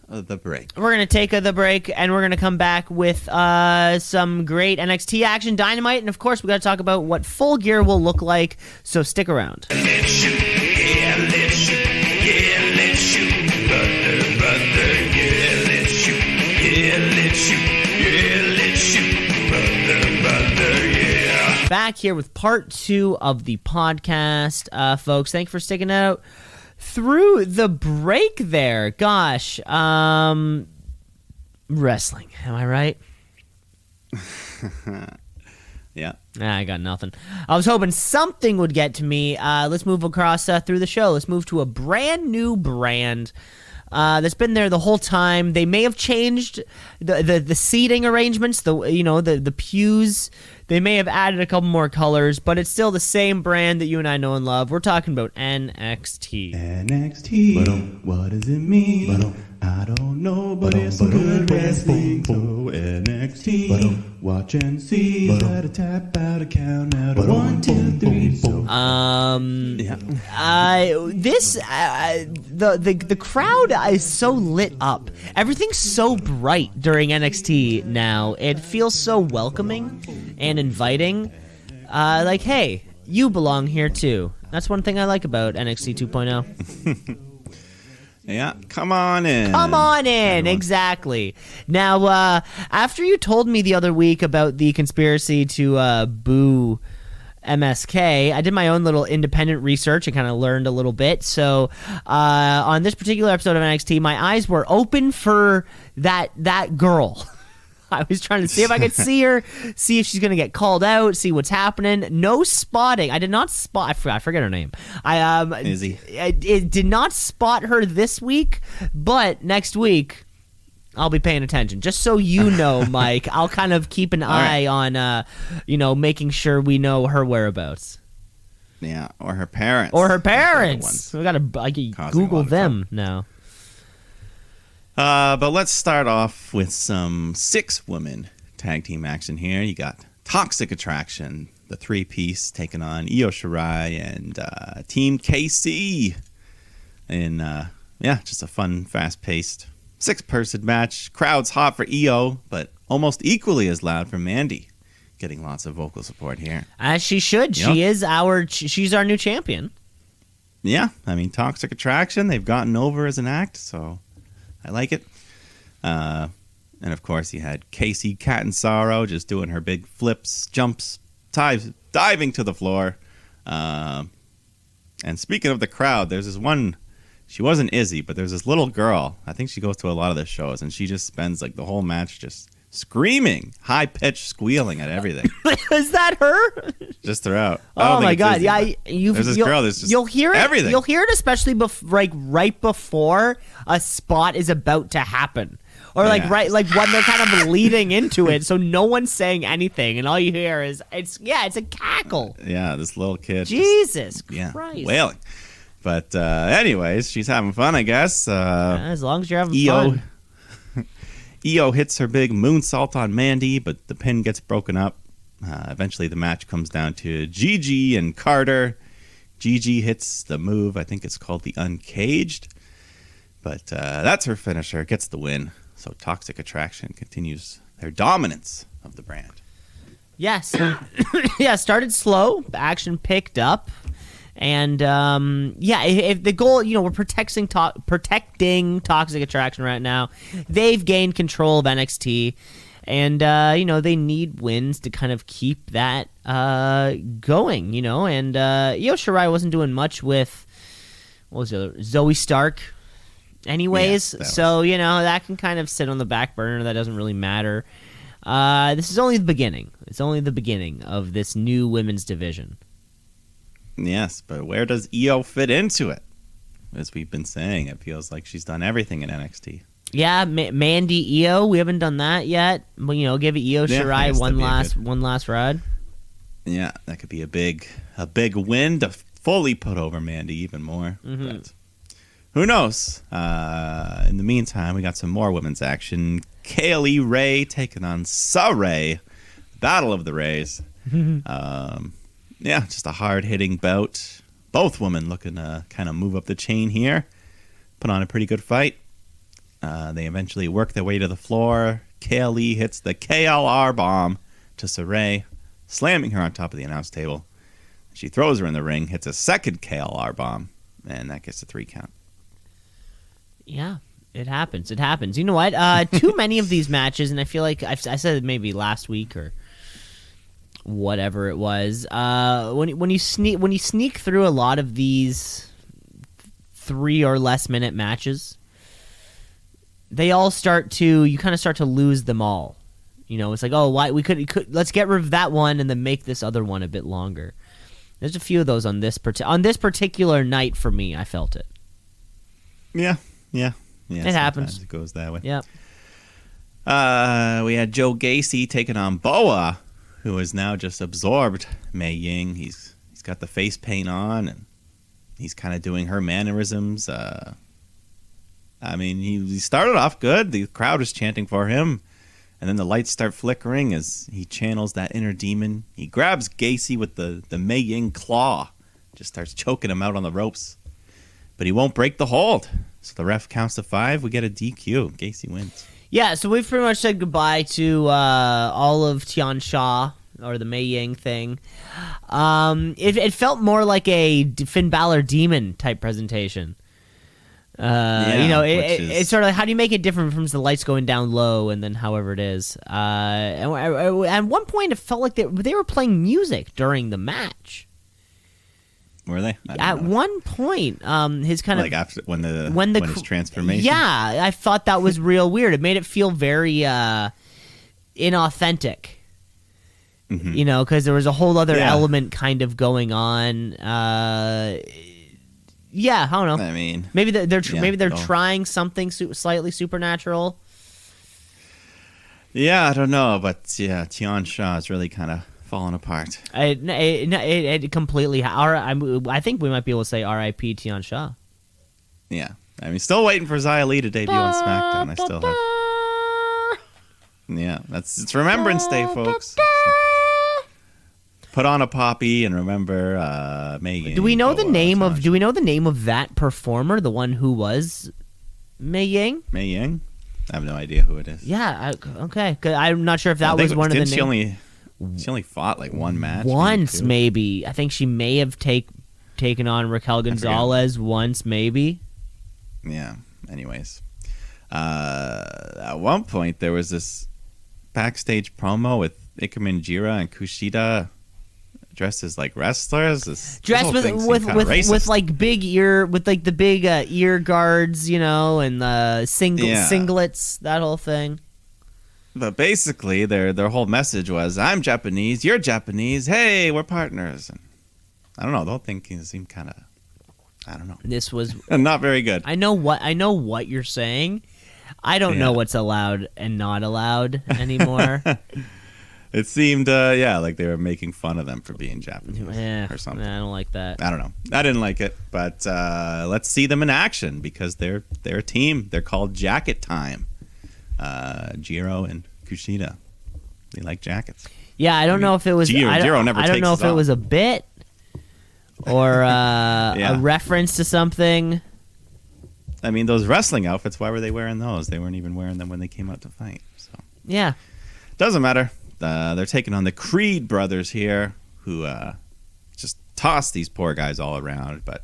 the break. We're going to take the break, and we're going to come back with some great NXT action, Dynamite, and of course, we got to talk about what Full Gear will look like, so stick around. Let's shoot, yeah, let's shoot, yeah, let's shoot, brother, brother, yeah, let's shoot, yeah, let's shoot, yeah, let's shoot, brother, brother, yeah. Back here with part 2 of the podcast, folks. Thank you for sticking out through the break there. Gosh, wrestling, am I right? Yeah. I got nothing. I was hoping something would get to me. Let's move across through the show. Let's move to a brand new brand that's been there the whole time. They may have changed the seating arrangements, the pews. They may have added a couple more colors, but it's still the same brand that you and I know and love. We're talking about NXT. NXT, what does it mean? I don't know, but it's some good wrestling. So NXT, watch and see. Gotta tap out a count out of 1, 2, 3. So the crowd is so lit up. Everything's so bright during NXT now. It feels so welcoming and inviting. Like, hey, you belong here too. That's one thing I like about NXT 2.0. Yeah, come on in. Come on in, exactly. Now, after you told me the other week about the conspiracy to boo MSK, I did my own little independent research and kind of learned a little bit. So, on this particular episode of NXT, my eyes were open for that girl. I was trying to see if I could see her, see if she's going to get called out, see what's happening. No spotting. I did not spot. I forget her name. Izzy. I did not spot her this week, but next week I'll be paying attention. Just so you know, Mike, I'll kind of keep an eye on, making sure we know her whereabouts. Yeah, or her parents. We got to Google them now. But let's start off with some 6-woman tag team action here. You got Toxic Attraction, the 3-piece, taking on Io Shirai and Team KC. And, just a fun, fast-paced 6-person match. Crowd's hot for Io, but almost equally as loud for Mandy. Getting lots of vocal support here. As she should. Yep. She's our new champion. Yeah, I mean, Toxic Attraction, they've gotten over as an act, so I like it. And of course, you had Casey Catanzaro just doing her big flips, jumps, diving to the floor. And speaking of the crowd, there's this one, she wasn't Izzy, but there's this little girl. I think she goes to a lot of the shows, and she just spends like the whole match just screaming, high-pitched squealing at everything. Is that her? Just throughout. Oh my god! Izzy, yeah, there's this girl that's just you'll hear it. Everything. You'll hear it, especially right before a spot is about to happen, or when they're kind of leading into it, so no one's saying anything, and all you hear is it's a cackle. Yeah, this little kid. Jesus Christ. Wailing. But anyways, she's having fun, I guess. As long as you're having fun. Io hits her big moonsault on Mandy, but the pin gets broken up. Eventually, the match comes down to Gigi and Carter. Gigi hits the move. I think it's called the Uncaged. But that's her finisher. Gets the win. So Toxic Attraction continues their dominance of the brand. Yes. Yeah, started slow. The action picked up. And, if the goal, we're protecting Toxic Attraction right now. They've gained control of NXT. And, they need wins to kind of keep that going, And Io Shirai wasn't doing much with, what was the other? Zoe Stark. Anyways, that can kind of sit on the back burner. That doesn't really matter. This is only the beginning. It's only the beginning of this new women's division. Yes, but where does Io fit into it? As we've been saying, it feels like she's done everything in NXT. Yeah, Mandy Io, we haven't done that yet. But, give Io Shirai one last ride. Yeah, that could be a big win to fully put over Mandy even more. Mm-hmm. But who knows? In the meantime, we got some more women's action. Kaylee Ray taking on Saray. Battle of the Rays. Just a hard-hitting bout. Both women looking to kind of move up the chain here. put on a pretty good fight. They eventually work their way to the floor. KLE hits the KLR bomb to Saray, slamming her on top of the announce table. She throws her in the ring, hits a second KLR bomb, and that gets a 3 count. Yeah, it happens. It happens. You know what? Too many of these matches, and I feel like I said it maybe last week or whatever it was. When you sneak through a lot of these 3 or less minute matches, they all you kind of start to lose them all. You know, it's like, oh, why we could let's get rid of that one and then make this other one a bit longer. There's a few of those on this particular night for me. I felt it. Yeah. It happens. It goes that way. Yep. We had Joe Gacy taking on Boa, who has now just absorbed Mei Ying. He's got the face paint on, and he's kind of doing her mannerisms. I mean, he started off good. The crowd was chanting for him. And then the lights start flickering as he channels that inner demon. He grabs Gacy with the Mei Ying claw. Just starts choking him out on the ropes. But he won't break the hold. So the ref counts to 5. We get a DQ. Gacy wins. Yeah, so we've pretty much said goodbye to all of Tian Sha, or the Mei Ying thing. It felt more like a Finn Balor demon type presentation. It's sort of like, how do you make it different from the lights going down low and then however it is? And at one point, it felt like they were playing music during the match. Were they? At one point, his kind of after when his transformation. Yeah, I thought that was real weird. It made it feel very inauthentic. Mm-hmm. You know, because there was a whole other element kind of going on. Yeah, I don't know. I mean, maybe they're trying something slightly supernatural. Yeah, I don't know, but Tian Sha is really kind of falling apart. It completely. I think we might be able to say R.I.P. Tian Sha. Yeah, I mean, still waiting for Xia Li to debut on SmackDown. I still have. Yeah, it's Remembrance Day, folks. So put on a poppy and remember Mei Ying. Do we know the name of that performer? The one who was Mei Ying? Mei Ying? I have no idea who it is. Yeah. Okay. 'Cause I'm not sure if that was one of the names. She only fought like one match. Once, maybe. I think she may have taken on Raquel Gonzalez once, maybe. Yeah. Anyways, at one point there was this backstage promo with Ikemen Jira and Kushida dressed as like wrestlers. Dressed with like big ear ear guards, you know, and the singlets, that whole thing. But basically, their whole message was, "I'm Japanese, you're Japanese. Hey, we're partners." And I don't know. The whole thing seemed kind of, I don't know. This was not very good. I know what you're saying. I don't know what's allowed and not allowed anymore. It seemed, like they were making fun of them for being Japanese or something. I don't like that. I don't know. I didn't like it, but let's see them in action because they're a team. They're called Jacket Time. Jiro and Kushida, they like jackets. Yeah, I don't know if it was. Jiro never I don't know if it was a bit or a reference to something. I mean, those wrestling outfits. Why were they wearing those? They weren't even wearing them when they came out to fight. So yeah, doesn't matter. They're taking on the Creed brothers here, who just toss these poor guys all around. But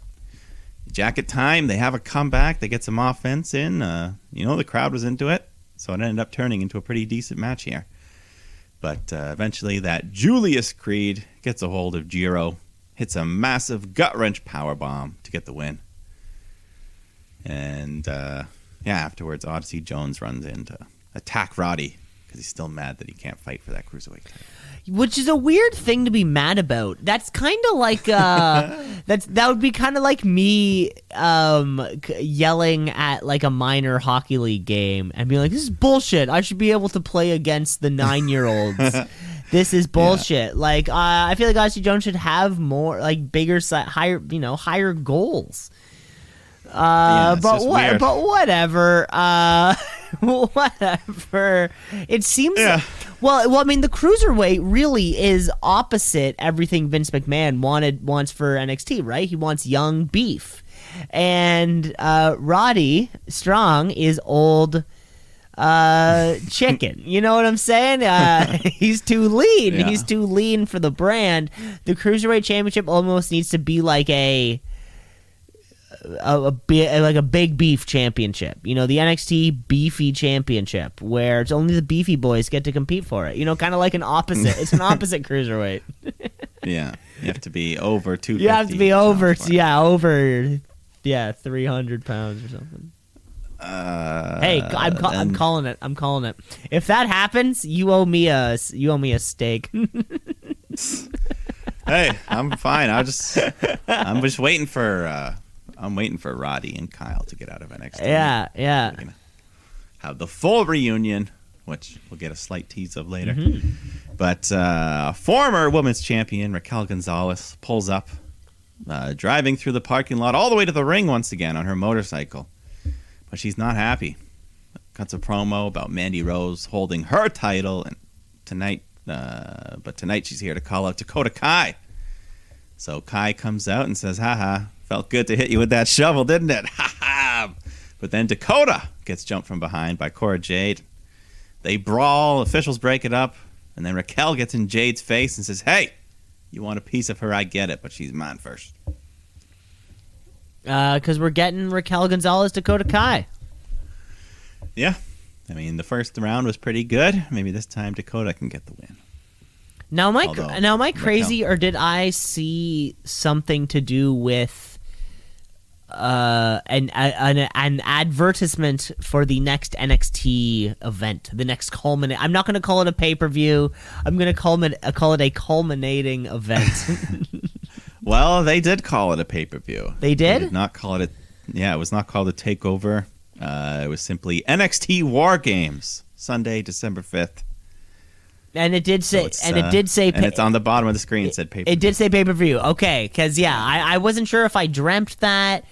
Jacket Time, they have a comeback. They get some offense in. The crowd was into it. So it ended up turning into a pretty decent match here. But eventually that Julius Creed gets a hold of Jiro, hits a massive gut-wrench powerbomb to get the win. And, afterwards Odyssey Jones runs in to attack Roddy because he's still mad that he can't fight for that cruiserweight title. Which is a weird thing to be mad about. That's kind of like that would be kind of like me yelling at like a minor hockey league game and being like, "This is bullshit. I should be able to play against the 9-year-olds. This is bullshit." Yeah. Like I feel like Odyssey Jones should have more like bigger, higher goals. But whatever. Whatever. It seems. Yeah. Well, I mean, the cruiserweight really is opposite everything Vince McMahon wants for NXT, right? He wants young beef, and Roddy Strong is old chicken. You know what I'm saying? He's too lean. Yeah. He's too lean for the brand. The cruiserweight championship almost needs to be like a big beef championship. You know, the NXT beefy championship, where it's only the beefy boys get to compete for it. You know, kind of like an opposite. It's an opposite cruiserweight. Yeah, you have to be over 250. You have to be over 300 pounds or something. Hey, I'm calling it. I'm calling it. If that happens, you owe me a steak. Hey, I'm fine. I'm just waiting for Roddy and Kyle to get out of NXT. Yeah. We're gonna have the full reunion, which we'll get a slight tease of later. Mm-hmm. But former women's champion Raquel Gonzalez pulls up, driving through the parking lot all the way to the ring once again on her motorcycle. But she's not happy. Cuts a promo about Mandy Rose holding her title, and tonight she's here to call out Dakota Kai. So Kai comes out and says, "Haha, felt good to hit you with that shovel, didn't it?" Ha ha. But then Dakota gets jumped from behind by Cora Jade. They brawl, officials break it up, and then Raquel gets in Jade's face and says, "Hey, you want a piece of her, I get it, but she's mine first." Because we're getting Raquel Gonzalez, Dakota Kai. Yeah. I mean, the first round was pretty good. Maybe this time Dakota can get the win. Now, am I crazy, or did I see something to do with an advertisement for the next NXT event, the next culminate? I'm not going to call it a pay-per-view. I'm going to call it a culminating event. Well, they did call it a pay-per-view. They did? They did not call it it was not called a takeover. It was simply NXT War Games, Sunday, December 5th. And it did say, and it's on the bottom of the screen. It said pay-per-view. It did say pay-per-view. Okay, because I wasn't sure if I dreamt that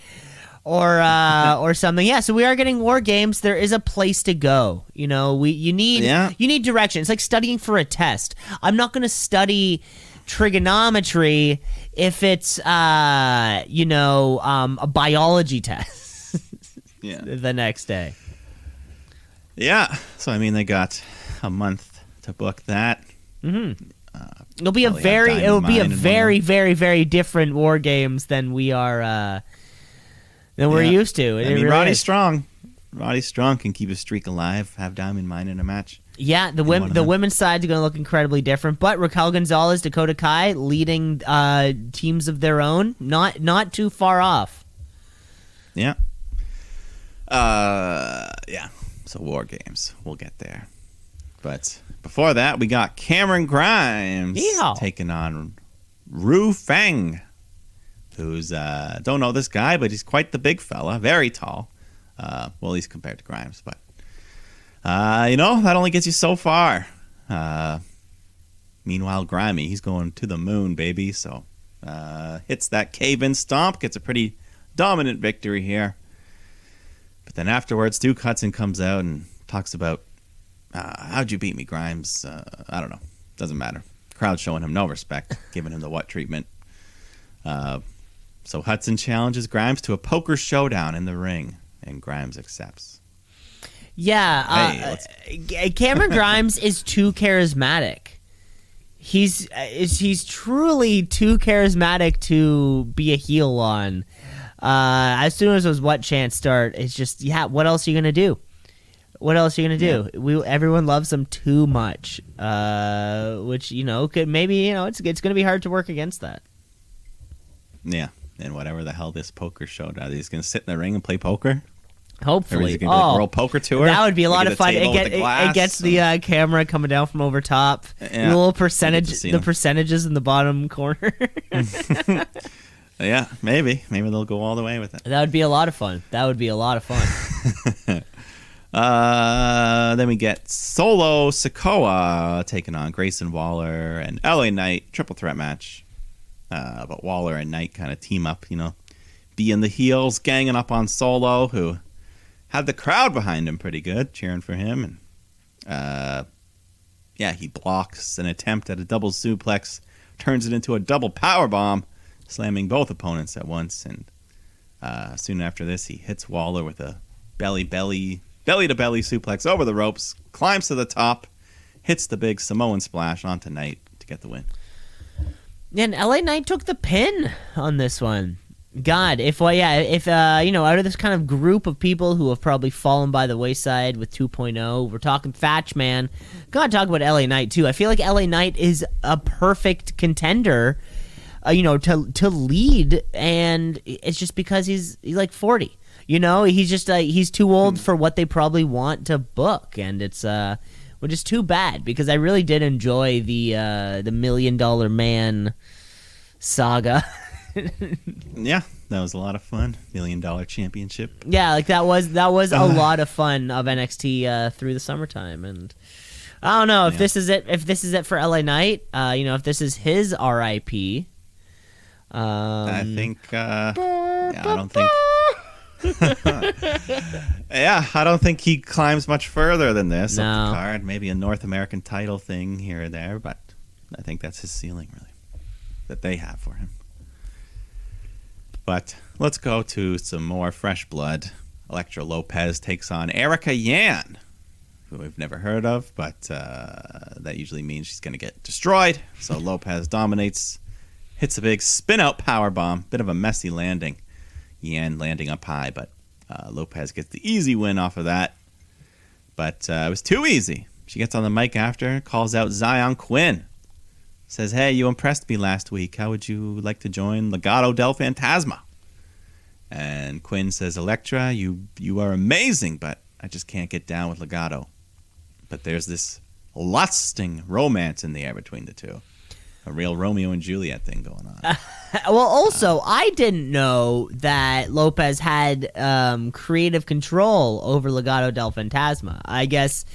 or something. Yeah, so we are getting War Games. There is a place to go. You know, you need direction. It's like studying for a test. I'm not going to study trigonometry if it's a biology test. Yeah. The next day. Yeah. So I mean, they got a month to book that. Mm-hmm. It'll be a very, very, very different War Games than we're used to. I mean, Roddy's strong. Roddy Strong can keep his streak alive, have Diamond Mine in a match. Yeah, the women's side is going to look incredibly different. But Raquel Gonzalez, Dakota Kai leading teams of their own, not too far off. Yeah. So War Games, we'll get there. But before that, we got Cameron Grimes taking on Ru Feng, who's don't know this guy, but he's quite the big fella, very tall. Well, at least compared to Grimes, but that only gets you so far. Meanwhile, Grimy, he's going to the moon, baby. So hits that cave-in stomp, gets a pretty dominant victory here. But then afterwards, Duke Hudson comes out and talks about, how'd you beat me, Grimes? I don't know. Doesn't matter. Crowd showing him no respect, giving him the what treatment. So Hudson challenges Grimes to a poker showdown in the ring, and Grimes accepts. Yeah, Cameron Grimes is too charismatic. He's truly too charismatic to be a heel on. As soon as those what chants start, it's just, what else are you gonna do? What else are you gonna do? Everyone loves him too much, which could maybe it's gonna be hard to work against that. Yeah, and whatever the hell this poker showdown, he's gonna sit in the ring and play poker. Hopefully, or is he gonna be like World Poker Tour? That would be a lot of fun. It gets the camera coming down from over top. Yeah. The little percentages in the bottom corner. Yeah, maybe they'll go all the way with it. That would be a lot of fun. Then we get Solo Sikoa taking on Grayson Waller and LA Knight, triple threat match. But Waller and Knight kind of team up, being the heels, ganging up on Solo, who had the crowd behind him pretty good, cheering for him. And Yeah, he blocks an attempt at a double suplex, turns it into a double powerbomb, slamming both opponents at once. And soon after this, he hits Waller with a belly-to-belly suplex over the ropes, climbs to the top, hits the big Samoan splash onto Knight to get the win. And LA Knight took the pin on this one. God, if out of this kind of group of people who have probably fallen by the wayside with 2.0, we're talking Thatch, man. Gotta talk about LA Knight too. I feel like LA Knight is a perfect contender, to lead, and it's just because he's like 40. He's just he's too old for what they probably want to book, and it's which is too bad because I really did enjoy the $1 Million Man saga. Yeah, that was a lot of fun. $1 Million Championship. Yeah, like that was a lot of fun of NXT through the summertime, and I don't know if this is it. If this is it for LA Knight, if this is his RIP. I think. I don't think. I don't think he climbs much further than this up the card. Maybe a North American title thing here or there, but I think that's his ceiling, really, that they have for him. But let's go to some more fresh blood. Elektra Lopez takes on Erica Yan, who we've never heard of, but that usually means she's going to get destroyed. So Lopez dominates, hits a big spin-out powerbomb, bit of a messy landing. Yan landing up high, but Lopez gets the easy win off of that. But it was too easy. She gets on the mic after, calls out Zion Quinn. Says, hey, you impressed me last week. How would you like to join Legado del Fantasma? And Quinn says, Elektra, you are amazing, but I just can't get down with Legado. But there's this lusting romance in the air between the two. A real Romeo and Juliet thing going on. Well, also, I didn't know that Lopez had creative control over Legado del Fantasma. I guess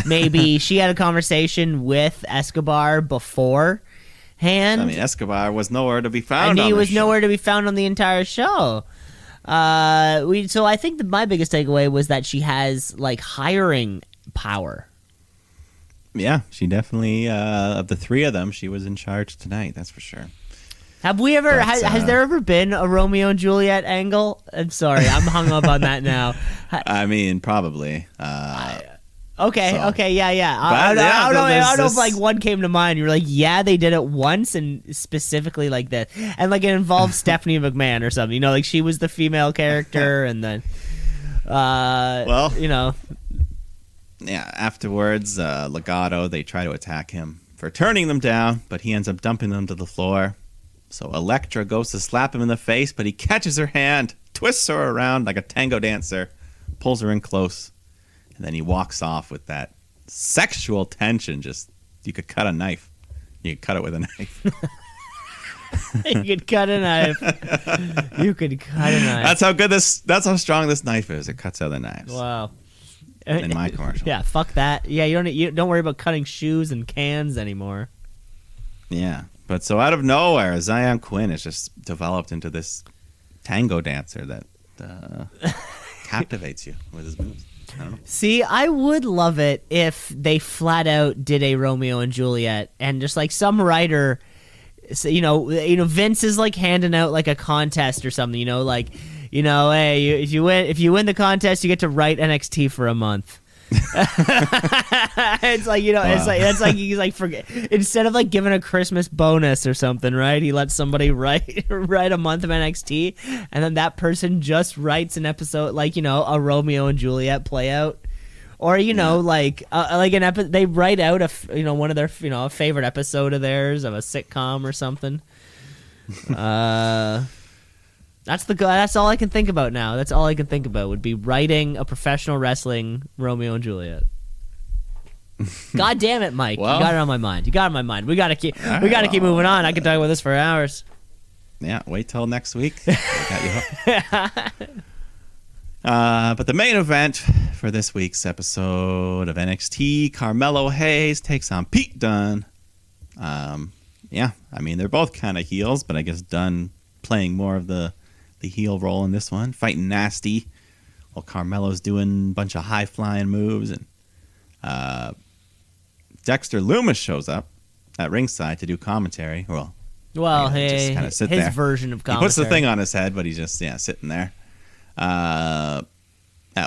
maybe she had a conversation with Escobar beforehand. I mean, Escobar was nowhere to be found. And he was nowhere to be found on the entire show. So I think that my biggest takeaway was that she has like hiring power. Yeah, she definitely, of the three of them, she was in charge tonight, that's for sure. Have we ever, has there ever been a Romeo and Juliet angle? I'm sorry, I'm hung up on that now. I mean, probably. Okay, yeah. I don't know if like one came to mind. You were like, yeah, they did it once and specifically like that. And like it involved Stephanie McMahon or something. Like she was the female character and then, Yeah, afterwards, Legado, they try to attack him for turning them down, but he ends up dumping them to the floor. So Elektra goes to slap him in the face, but he catches her hand, twists her around like a tango dancer, pulls her in close, and then he walks off with that sexual tension. Just, you could cut a knife. You could cut it with a knife. You could cut a knife. That's how strong this knife is. It cuts other knives. Wow. In my commercial. Yeah, fuck that. Yeah, you don't worry about cutting shoes and cans anymore. Yeah, but so out of nowhere, Zion Quinn has just developed into this tango dancer that captivates you with his moves. I don't know. See, I would love it if they flat out did a Romeo and Juliet, and just like some writer, Vince is like handing out like a contest or something. Hey, if you win the contest, you get to write NXT for a month. It's like it's like he's like instead of like giving a Christmas bonus or something, right? He lets somebody write a month of NXT, and then that person just writes an episode like a Romeo and Juliet play out, or like an episode they write out one of their a favorite episode of theirs of a sitcom or something. That's all I can think about now. That's all I can think about would be writing a professional wrestling Romeo and Juliet. God damn it, Mike! Well, you got it on my mind. We gotta keep moving on. I can talk about this for hours. Yeah, wait till next week. Got you hooked. But the main event for this week's episode of NXT, Carmelo Hayes takes on Pete Dunne. Yeah, I mean they're both kind of heels, but I guess Dunne playing more of the heel role in this one, fighting nasty while Carmelo's doing a bunch of high-flying moves. And Dexter Loomis shows up at ringside to do commentary. Well, hey, just kind of sit his there. version of He commentary. puts the thing on his head, but he's just sitting there. At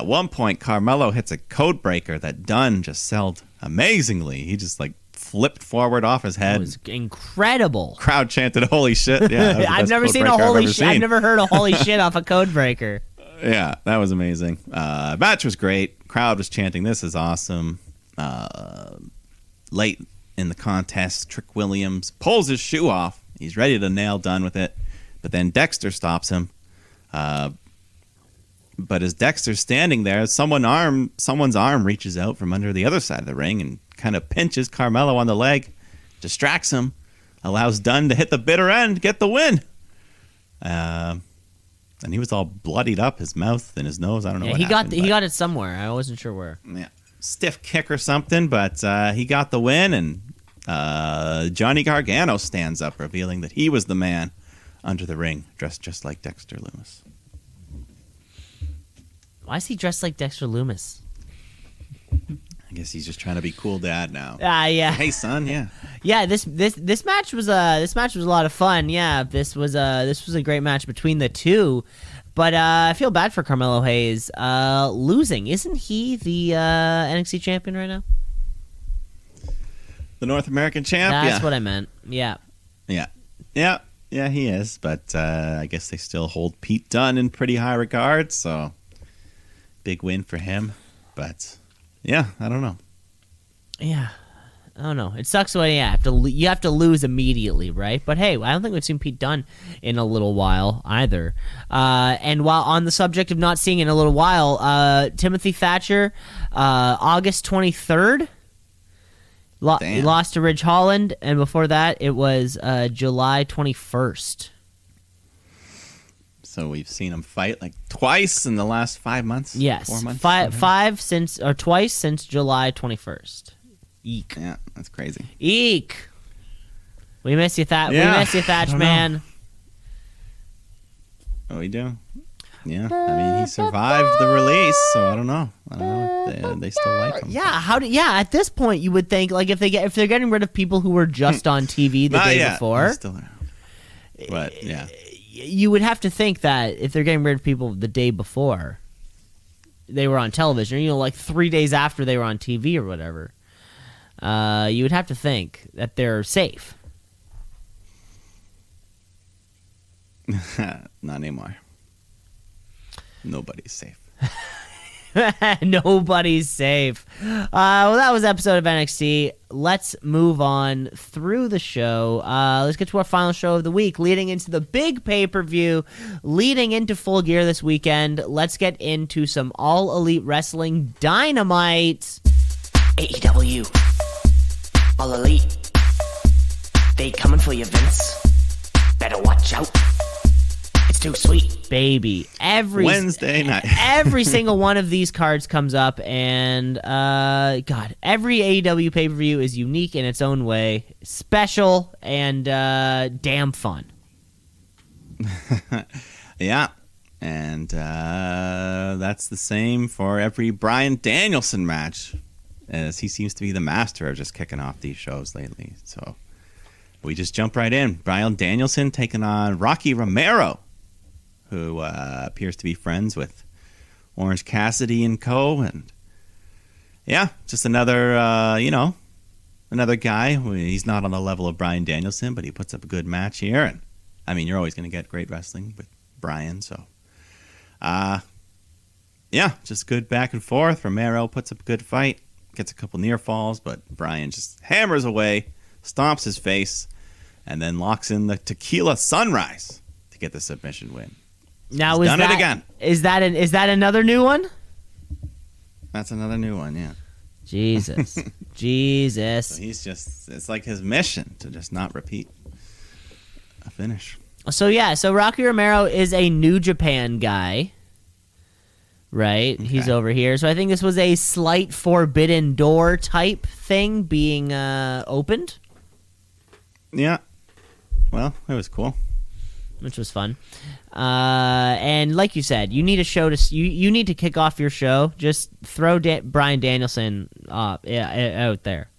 one point, Carmelo hits a code breaker that Dunn just sold amazingly. He just flipped forward off his head. It was incredible. Crowd chanted, "Holy shit!" Yeah, that was the I've best never code seen a breaker I've holy ever shit. I've seen. never heard a holy shit off a code breaker. Yeah, that was amazing. Match was great. Crowd was chanting, "This is awesome." Late in the contest, Trick Williams pulls his shoe off. He's ready to nail Dunn with it, but then Dexter stops him. But as Dexter's standing there, someone's arm reaches out from under the other side of the ring and kind of pinches Carmelo on the leg, distracts him, allows Dunn to hit the bitter end, get the win. And he was all bloodied up, his mouth and his nose. I don't know. Yeah, what he happened, got it somewhere. I wasn't sure where. Yeah, stiff kick or something, but he got the win, and Johnny Gargano stands up, revealing that he was the man under the ring, dressed just like Dexter Loomis. Why is he dressed like Dexter Loomis? I guess he's just trying to be cool dad now. Yeah. Hey son, yeah. Yeah, this match was a lot of fun. Yeah, this was a great match between the two. But I feel bad for Carmelo Hayes losing. Isn't he the NXT champion right now? The North American champ? That's what I meant. Yeah. Yeah, he is. But I guess they still hold Pete Dunne in pretty high regard, so big win for him. But yeah, I don't know. Yeah. I don't know. It sucks when you have to lose immediately, right? But hey, I don't think we've seen Pete Dunne in a little while either. And while on the subject of not seeing in a little while, Timothy Thatcher, August 23rd, lost to Ridge Holland, and before that it was July 21st. So we've seen him fight twice in the last 5 months. Yes, 4 months. Twice since July 21st. Eek. Yeah, that's crazy. Eek. We miss you, Thatch. Yeah, we miss you, Thatch, man. Oh, we do. Yeah, I mean he survived the release, so I don't know. If they still like him. Yeah, at this point you would think if they're getting rid of people who were just on TV the day before. He's still around. But yeah. You would have to think that if they're getting rid of people the day before they were on television, 3 days after they were on TV or whatever, you would have to think that they're safe. Not anymore. Nobody's safe. Nobody's safe. Well, that was episode of NXT. Let's move on through the show. Let's get to our final show of the week, leading into the big pay-per-view, leading into Full Gear this weekend. Let's get into some All Elite Wrestling Dynamite. AEW, All Elite, they coming for you, Vince. Better watch out. It's too sweet. Baby. Wednesday night. Every single one of these cards comes up, and every AEW pay-per-view is unique in its own way, special, and damn fun. Yeah. And that's the same for every Bryan Danielson match, as he seems to be the master of just kicking off these shows lately. So we just jump right in. Bryan Danielson taking on Rocky Romero, who appears to be friends with Orange Cassidy and co. And yeah, just another, another guy. He's not on the level of Bryan Danielson, but he puts up a good match here. And I mean, you're always going to get great wrestling with Bryan. So, yeah, just good back and forth. Romero puts up a good fight, gets a couple near falls, but Bryan just hammers away, stomps his face, and then locks in the Tequila Sunrise to get the submission win. Now, He's done it again. Is that another new one? That's another new one, yeah. Jesus. So it's like his mission to just not repeat a finish. So Rocky Romero is a New Japan guy, right? Okay. He's over here. So I think this was a slight Forbidden Door type thing being opened. Yeah. Well, it was cool. Which was fun. And like you said, you need a show to you need to kick off your show. Just throw Bryan Danielson out there.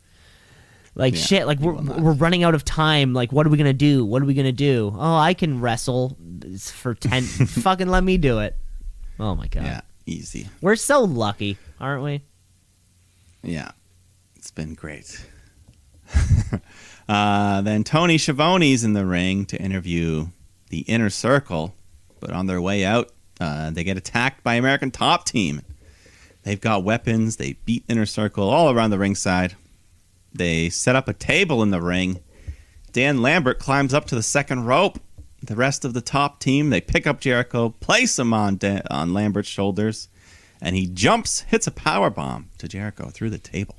Like shit, like we're running out of time. Like, what are we gonna do? What are we gonna do? Oh, I can wrestle for 10. Fucking let me do it. Oh my god. Yeah, easy. We're so lucky, aren't we? Yeah, it's been great. Then Tony Schiavone's in the ring to interview the Inner Circle, but on their way out, they get attacked by American Top Team. They've got weapons. They beat Inner Circle all around the ringside. They set up a table in the ring. Dan Lambert climbs up to the second rope. The rest of the Top Team, they pick up Jericho, place him on Lambert's shoulders, and he jumps, hits a power bomb to Jericho through the table.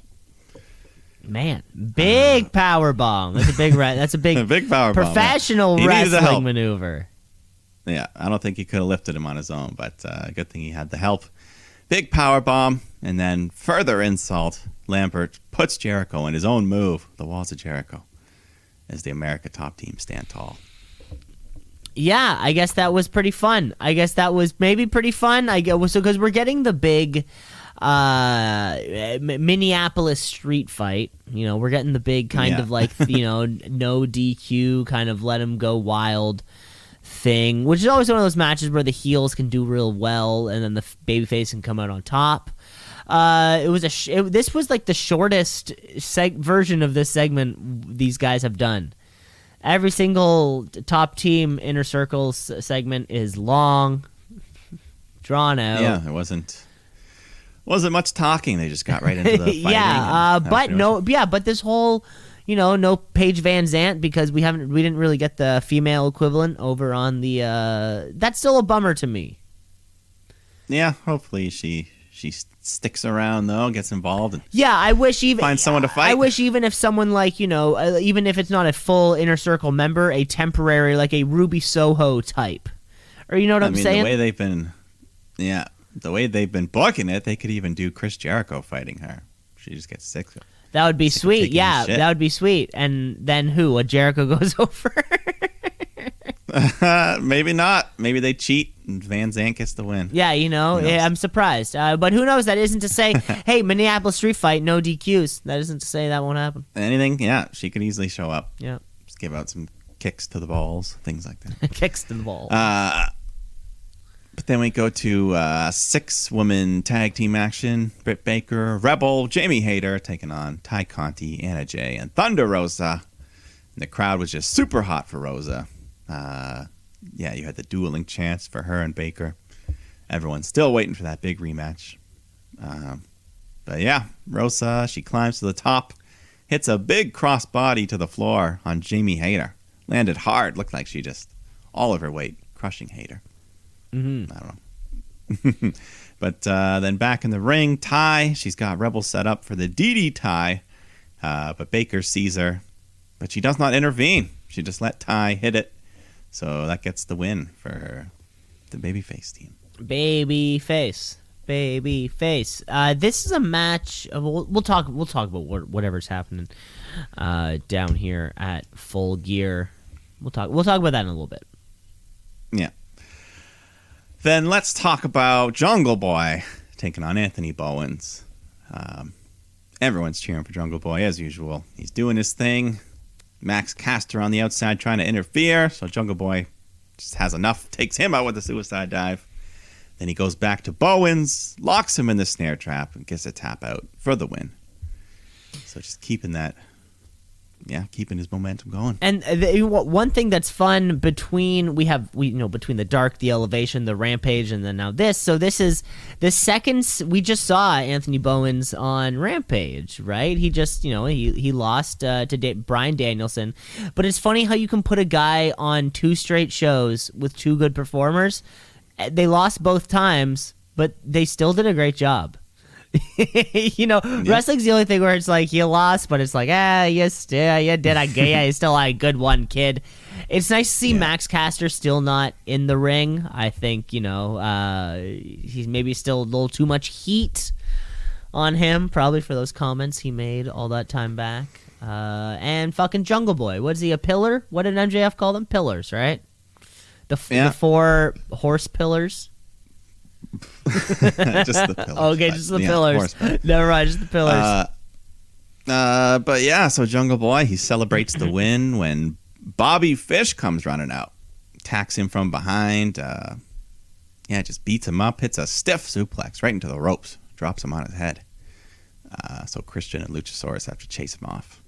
Man, big power bomb. That's a big that's a big, big power bomb. Professional wrestling maneuver. Yeah, I don't think he could have lifted him on his own, but good thing he had the help. Big power bomb, and then further insult. Lambert puts Jericho in his own move, the Walls of Jericho, as the America Top Team stand tall. Yeah, I guess that was pretty fun. I guess that was maybe pretty fun. I guess so because we're getting the big Minneapolis street fight. You know, we're getting the big kind of like no DQ, kind of let him go wild thing, which is always one of those matches where the heels can do real well, and then the babyface can come out on top. This was like the shortest version of this segment these guys have done. Every single Top Team Inner Circles segment is long, drawn out. Yeah, there wasn't much talking. They just got right into the fighting. But this whole, no Paige Van Zant because we didn't really get the female equivalent over on the. That's still a bummer to me. Yeah, hopefully she sticks around though, gets involved. And I wish find someone to fight. I wish even if someone like even if it's not a full Inner Circle member, a temporary like a Ruby Soho type, or you know what I'm saying? The way they've been booking it, they could even do Chris Jericho fighting her. She just gets sick. That would be sweet. Yeah, that would be sweet. And then who? A Jericho goes over. Maybe not. Maybe they cheat and Van Zant gets the win. Yeah, I'm surprised. But who knows? That isn't to say, hey, Minneapolis street fight, no DQs. That isn't to say that won't happen. Anything? Yeah, she could easily show up. Yeah. Just give out some kicks to the balls, things like that. Kicks to the balls. But then we go to 6-woman tag team action. Britt Baker, Rebel, Jamie Hayter taking on Ty Conti, Anna Jay, and Thunder Rosa. And the crowd was just super hot for Rosa. You had the dueling chants for her and Baker. Everyone's still waiting for that big rematch. But yeah, Rosa, she climbs to the top, hits a big crossbody to the floor on Jamie Hayter. Landed hard, looked like she just, all of her weight, crushing Hayter. I don't know. But then back in the ring, Ty, she's got Rebel set up for the DD Ty, but Baker sees her, but she does not intervene. She just let Ty hit it. So that gets the win for the babyface team. Babyface. This is a match. We'll talk about whatever's happening down here at Full Gear. We'll talk about that in a little bit. Yeah. Then let's talk about Jungle Boy taking on Anthony Bowens. Everyone's cheering for Jungle Boy as usual. He's doing his thing. Max Caster on the outside trying to interfere, so Jungle Boy just has enough, takes him out with a suicide dive. Then he goes back to Bowens, locks him in the snare trap, and gets a tap out for the win. So just keeping his momentum going. And one thing that's fun between between the Dark, the Elevation, the Rampage, and then now this. So this is the second we just saw Anthony Bowens on Rampage, right? He just he lost to Bryan Danielson, but it's funny how you can put a guy on 2 straight shows with 2 good performers. They lost both times, but they still did a great job. Wrestling's the only thing where it's like you lost, but it's like you did. You still had a good one, kid. It's nice to see Max Caster still not in the ring. I think he's maybe still a little too much heat on him, probably for those comments he made all that time back. And fucking Jungle Boy, what is he, a pillar? What did MJF call them? Pillars, right? The 4 horse pillars. Just the pillars. Okay, just the pillars. Never mind, just the pillars. But yeah, so Jungle Boy, he celebrates the win when Bobby Fish comes running out, attacks him from behind. Just beats him up, hits a stiff suplex right into the ropes, drops him on his head. So Christian and Luchasaurus have to chase him off.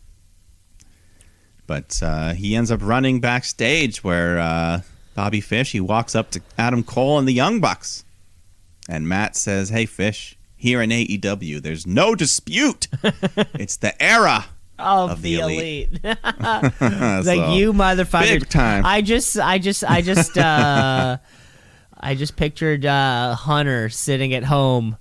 But he ends up running backstage where Bobby Fish, he walks up to Adam Cole and the Young Bucks. And Matt says, "Hey, Fish, here in AEW, there's no dispute. It's the era of the elite." Like, So, you motherfuckers. big time. I just pictured Hunter sitting at home.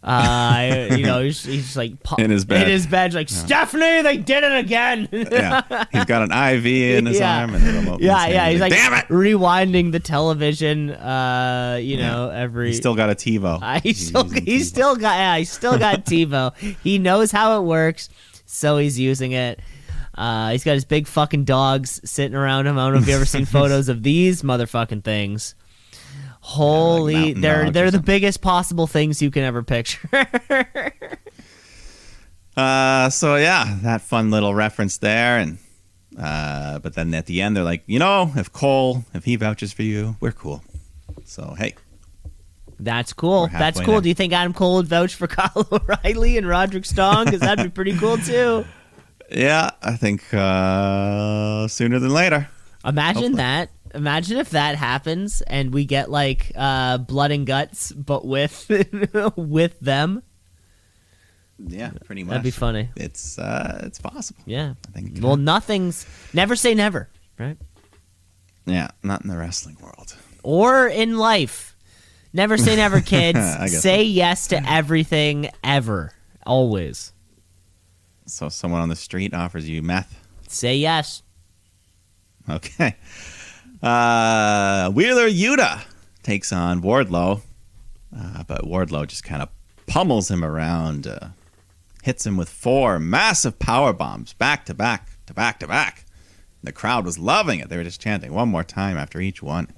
He's like In his bed. like, Stephanie, they did it again. Yeah, he's got an IV in his arm and a remote. in his hand. He's like, damn it. rewinding the television. Every. He's still got a TiVo. He's still got TiVo. He knows how it works, so he's using it. He's got his big fucking dogs sitting around him. I don't know if you've ever seen photos of these motherfucking things. Holy, they're the biggest possible things you can ever picture. So yeah, that fun little reference there, and but then at the end they're like, if he vouches for you, we're cool. So hey, that's cool. halfway That's cool. there. Do you think Adam Cole would vouch for Kyle O'Reilly and Roderick Strong? Because that'd be pretty cool too. yeah, I think sooner than later. Imagine Hopefully. that. Imagine if that happens and we get like blood and guts, but with with them. Yeah, pretty much. That'd be funny. It's possible. Yeah. I think. Well, never say never, right? Yeah, not in the wrestling world. Or in life. Never say never, kids. I guess Say yes to everything, ever. Always. So someone on the street offers you meth. Say yes. Okay. Wheeler Yuta takes on Wardlow, but Wardlow just kind of pummels him around, hits him with 4 massive power bombs back to back to back to back. The crowd was loving it. They were just chanting one more time after each one.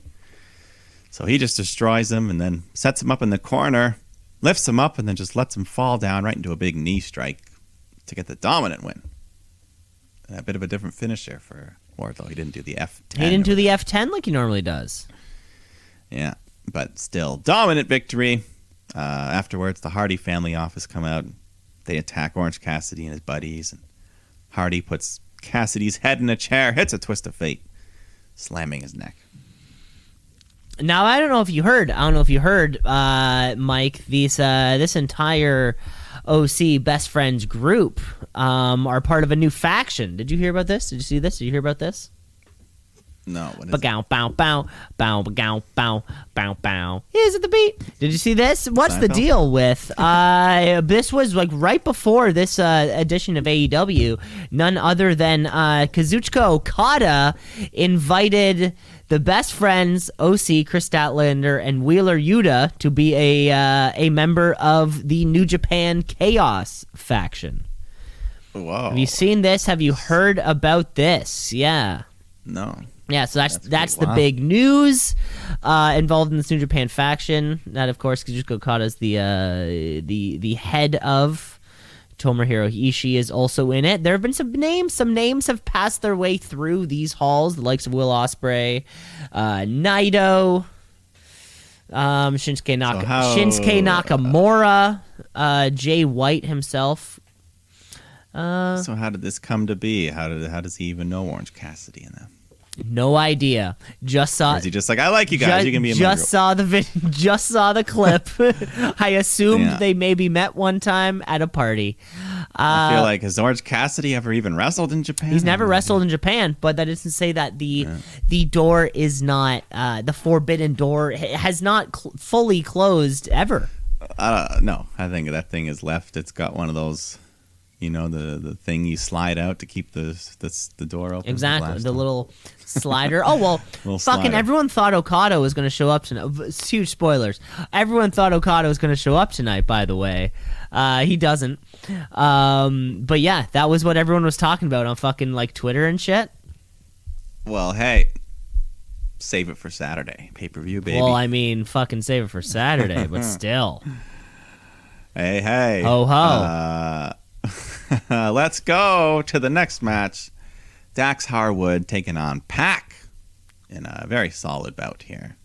So he just destroys him and then sets him up in the corner, lifts him up, and then just lets him fall down right into a big knee strike to get the dominant win. A bit of a different finish there for Wardlow. He didn't do the F10. He didn't do the F10 like he normally does. Yeah, but still, dominant victory. Afterwards, the Hardy family office come out. They attack Orange Cassidy and his buddies. And Hardy puts Cassidy's head in a chair, hits a twist of fate, slamming his neck. Now, I don't know if you heard, Mike, this entire OC Best Friends group are part of a new faction. Did you hear about this? Did you see this? Did you hear about this? No, what is it? Ba-gow, bow, bow, bow, ba-gow, bow, bow, bow. Is it the beat? Did you see this? What's the Seinfeld? deal with this was like right before this edition of AEW. None other than Kazuchika Okada invited the Best Friends, OC, Chris Statlander, and Wheeler Yuta to be a member of the New Japan Chaos faction. Whoa. Have you seen this? Have you heard about this? Yeah. No. Yeah, so that's pretty the wild. big news involved in this New Japan faction. That, of course, Kazuchika Okada is the head of. Tomohiro Ishii is also in it. There have been some names. Some names have passed their way through these halls, the likes of Will Ospreay, Naito, Shinsuke Nakamura, Jay White himself. So how did this come to be? How does he even know Orange Cassidy in them? No idea. Just saw. Or is he just like, I like you guys. You can be in my group. Just saw the clip. I assumed Yeah. they maybe met one time at a party. I feel like, has Orange Cassidy ever even wrestled in Japan? He's never wrestled in Japan, but that doesn't say that the door is not the forbidden door has not fully closed ever. No, I think that thing is left. It's got one of those, the thing you slide out to keep the door open. Exactly, the little slider. Oh well, Little fucking slider. everyone thought Okada was going to show up tonight. Huge spoilers. Everyone thought Okada was going to show up tonight. By the way, he doesn't. But yeah, that was what everyone was talking about on fucking like Twitter and shit. Well, hey, save it for Saturday. Pay-per-view, baby. Well, I mean, fucking save it for Saturday, but still. Hey. Ho ho. Let's go to the next match. Dax Harwood taking on Pac in a very solid bout here.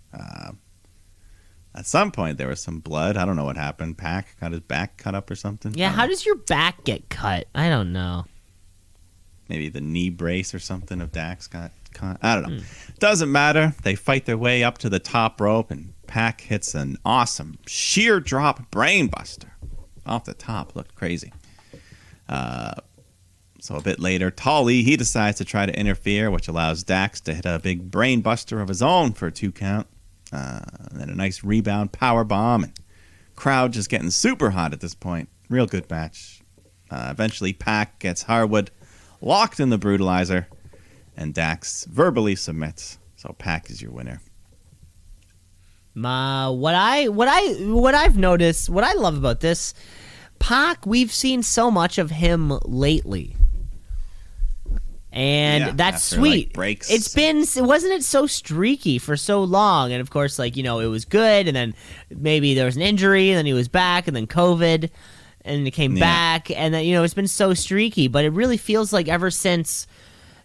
At some point, there was some blood. I don't know what happened. Pac got his back cut up or something. Yeah, how does your back get cut? I don't know. Maybe the knee brace or something of Dax got cut. I don't know. Doesn't matter. They fight their way up to the top rope, and Pac hits an awesome sheer drop brainbuster off the top. Looked crazy. So a bit later, Tully, he decides to try to interfere, which allows Dax to hit a big brainbuster of his own for a 2 count. And then a nice rebound power bomb, and crowd just getting super hot at this point. Real good match. Eventually, Pac gets Harwood locked in the brutalizer, and Dax verbally submits. So Pac is your winner. What I've noticed, what I love about this, Pac, we've seen so much of him lately. And Yeah, that's after, sweet. like, breaks. Wasn't it so streaky for so long? And of course, like, it was good, and then maybe there was an injury, and then he was back, and then COVID, and he came back, and then, it's been so streaky. But it really feels like ever since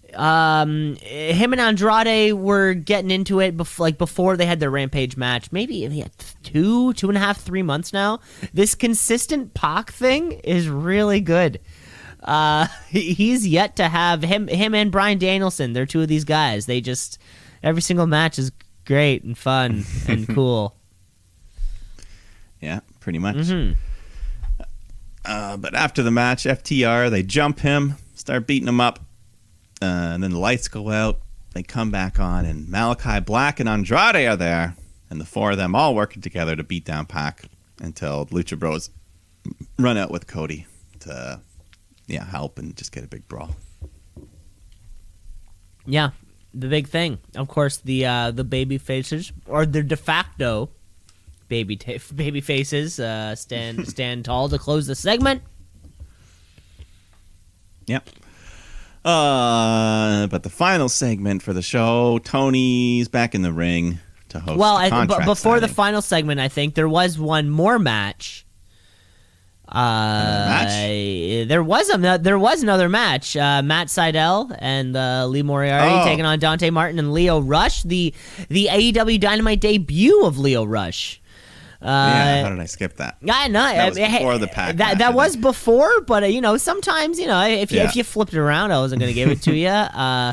him and Andrade were getting into it, before they had their Rampage match, maybe they had 2.5, 3 months now. This consistent Pac thing is really good. He's yet to have him and Bryan Danielson. They're two of these guys. They just, every single match is great and fun and cool. Yeah, pretty much. Mm-hmm. But after the match, FTR, they jump him, start beating him up, and then the lights go out. They come back on, and Malachi Black and Andrade are there, and the 4 of them all working together to beat down Pac until Lucha Bros run out with Cody to help and just get a big brawl. Yeah, the big thing, of course, the baby faces, or the de facto baby faces, stand tall to close the segment. Yep. But the final segment for the show, Tony's back in the ring to host. Well, the contract before the signing. final segment, I think there was one more match. There was another match. Matt Sydal and Lee Moriarty taking on Dante Martin and Leo Rush. The AEW Dynamite debut of Leo Rush. How did I skip that? I know That was before the Pac match, that I was think. before, but sometimes if you flipped it around, I wasn't going to give it to you. I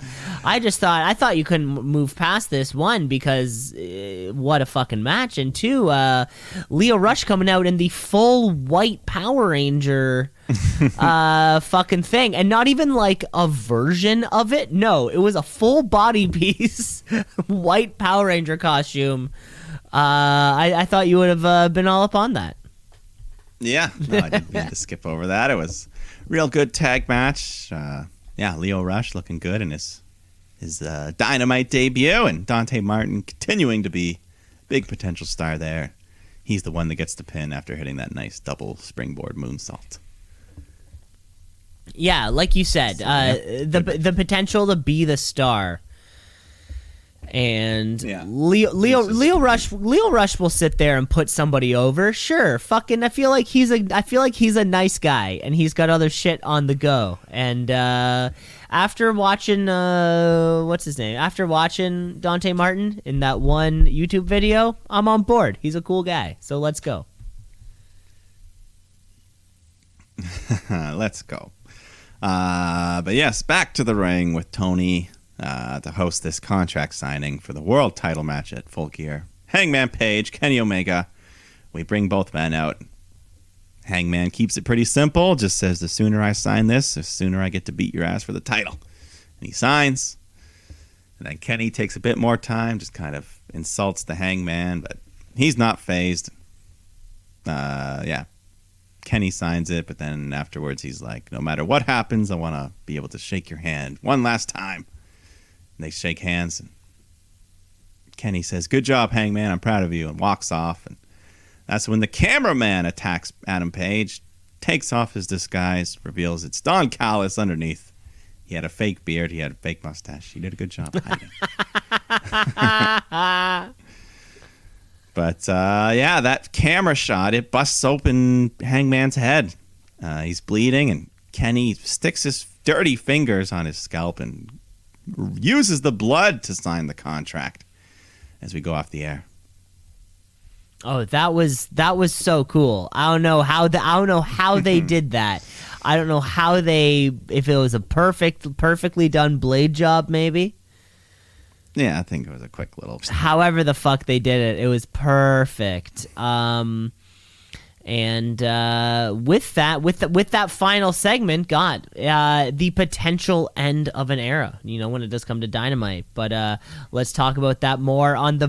thought you couldn't move past this, one, because what a fucking match, and two, Leo Rush coming out in the full white Power Ranger fucking thing, and not even like a version of it. No, it was a full body piece white Power Ranger costume. I thought you would have been all up on that. Yeah, no, I didn't mean to skip over that. It was a real good tag match. Leo Rush looking good in his Dynamite debut, and Dante Martin continuing to be big potential star there. He's the one that gets the pin after hitting that nice double springboard moonsault. Yeah, like you said, the potential to be the star. And Leo Rush will sit there and put somebody over. Sure, fucking. I feel like he's a nice guy, and he's got other shit on the go. And after watching after watching Dante Martin in that one YouTube video, I'm on board. He's a cool guy. So let's go. Let's go. But yes, back to the ring with Tony. To host this contract signing for the world title match at Full Gear. Hangman Page, Kenny Omega. We bring both men out. Hangman keeps it pretty simple. Just says, the sooner I sign this, the sooner I get to beat your ass for the title. And he signs. And then Kenny takes a bit more time, just kind of insults the Hangman, but he's not fazed. Kenny signs it, but then afterwards he's like, no matter what happens, I want to be able to shake your hand one last time. They shake hands, and Kenny says, good job, Hangman, I'm proud of you, and walks off. And that's when the cameraman attacks Adam Page, takes off his disguise, reveals it's Don Callis underneath. He had a fake beard, he had a fake mustache. He did a good job hiding. But that camera shot, it busts open Hangman's head. He's bleeding, and Kenny sticks his dirty fingers on his scalp and uses the blood to sign the contract as we go off the air. Oh, that was so cool. I don't know how they did that. I don't know if it was a perfectly done blade job, maybe. Yeah, I think it was a quick little. However the fuck they did it was perfect. And with that final segment, God, the potential end of an era, when it does come to Dynamite. But let's talk about that more on the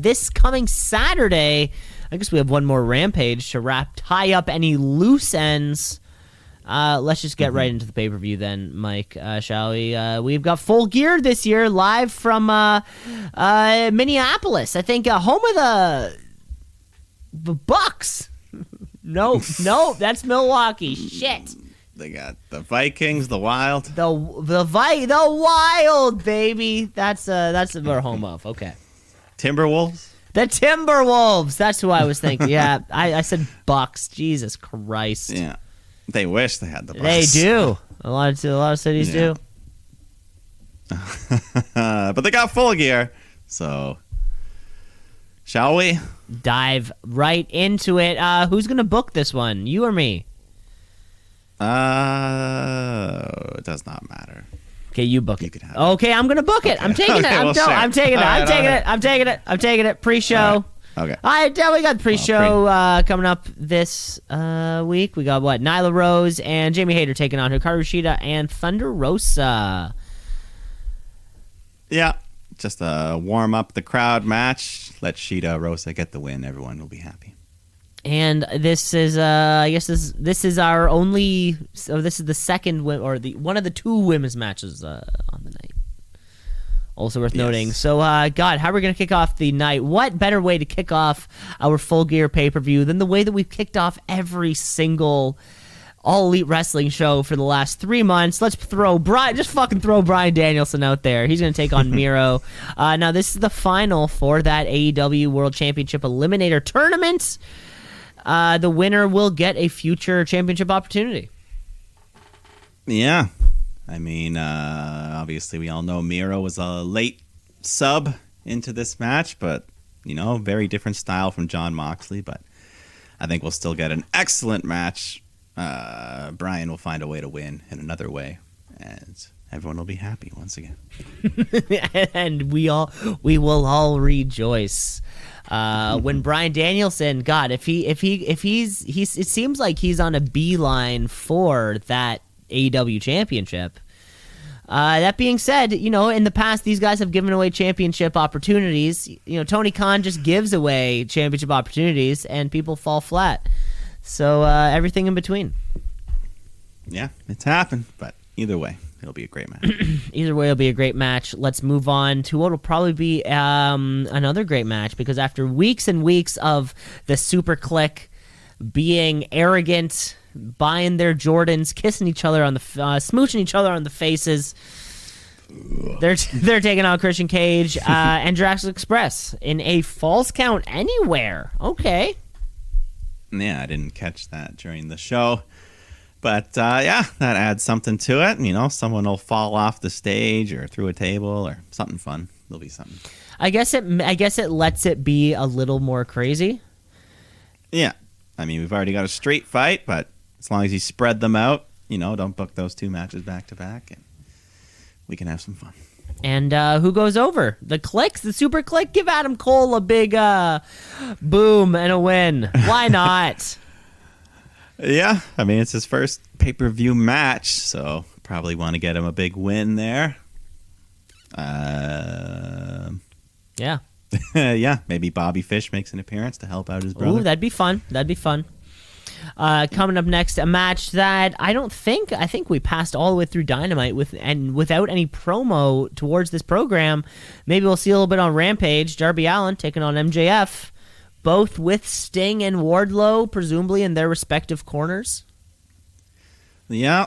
this coming Saturday. I guess we have one more Rampage to tie up any loose ends. Let's just get right into the pay-per-view then, Mike, shall we? We've got Full Gear this year, live from Minneapolis. I think home of the Bucks. No, that's Milwaukee. Shit. They got the Vikings, the Wild. The Wild, baby. That's what we're home of. Okay. Timberwolves. The Timberwolves. That's who I was thinking. Yeah, I said Bucks. Jesus Christ. Yeah. They wish they had the Bucks. They do. A lot of cities do. But they got Full Gear. So, shall we? Dive right into it. Who's going to book this one? You or me? It does not matter. Okay, you book it. You can have okay, I'm going to book it. I'm taking it. I'm taking it. Pre-show. Okay. We got the pre-show coming up this week. We got what? Nyla Rose and Jamie Hayter taking on Hikaru Shida and Thunder Rosa. Yeah, just warm up the crowd match. Let Shida Rosa get the win. Everyone will be happy. And this is, I guess this is our only. So this is the second or one of the two women's matches on the night. Also worth noting. So, God, how are we going to kick off the night? What better way to kick off our Full Gear pay-per-view than the way that we've kicked off every single All Elite Wrestling show for the last 3 months? Let's fucking throw Bryan Danielson out there. He's going to take on Miro. Now, this is the final for that AEW World Championship Eliminator Tournament. The winner will get a future championship opportunity. Yeah. I mean, obviously we all know Miro was a late sub into this match, but, very different style from Jon Moxley, but I think we'll still get an excellent match. Bryan will find a way to win in another way, and everyone will be happy once again. And we will all rejoice. When Bryan Danielson, God, it seems like he's on a beeline for that AEW championship. That being said, in the past, these guys have given away championship opportunities. Tony Khan just gives away championship opportunities and people fall flat. So, everything in between. Yeah, it's happened, but either way, it'll be a great match. Either way, it'll be a great match. Let's move on to what will probably be another great match, because after weeks and weeks of the Super Click being arrogant, buying their Jordans, kissing each other on the smooching each other on the faces, they're taking on Christian Cage and Jurassic Express in a Falls Count Anywhere. Okay. Yeah, I didn't catch that during the show. But, that adds something to it. Someone will fall off the stage or through a table or something fun. There'll be something. I guess it lets it be a little more crazy. Yeah. I mean, we've already got a straight fight, but as long as you spread them out, don't book those two matches back to back, and we can have some fun. And who goes over? The Clicks, the Super Click? Give Adam Cole a big boom and a win. Why not? Yeah, I mean, it's his first pay-per-view match, so probably want to get him a big win there. Yeah. Yeah, maybe Bobby Fish makes an appearance to help out his brother. Ooh, that'd be fun. Coming up next, a match that I think we passed all the way through Dynamite without any promo towards this program. Maybe we'll see a little bit on Rampage. Darby Allin taking on MJF, both with Sting and Wardlow, presumably in their respective corners. Yeah,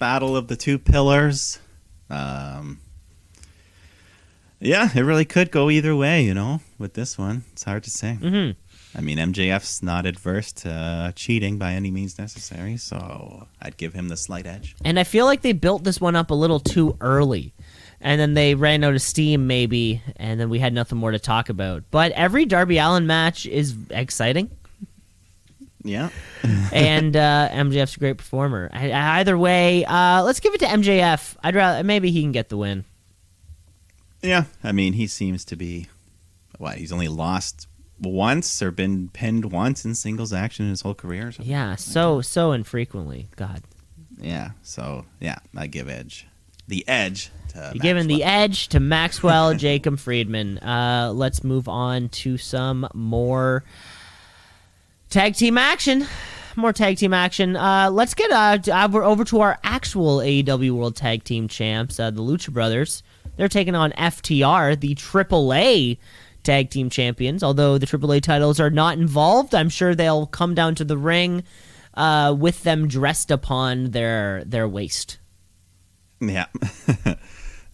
battle of the two pillars. Yeah, it really could go either way, with this one. It's hard to say. I mean, MJF's not adverse to cheating by any means necessary, so I'd give him the slight edge. And I feel like they built this one up a little too early. And then they ran out of steam, maybe, and then we had nothing more to talk about. But every Darby Allin match is exciting. Yeah. And MJF's a great performer. Either way, let's give it to MJF. I'd rather maybe he can get the win. Yeah, I mean, he seems to be, he's only lost once or been pinned once in singles action in his whole career. Or something. Yeah, so infrequently. God. Yeah, so, I give the edge to You're giving the edge to Maxwell Jacob Friedman. Let's move on to some more tag team action. Let's get over to our actual AEW World Tag Team Champs, the Lucha Brothers. They're taking on FTR, the AAA Tag Team Champions. Although the AAA titles are not involved, I'm sure they'll come down to the ring with them dressed upon their waist. Yeah.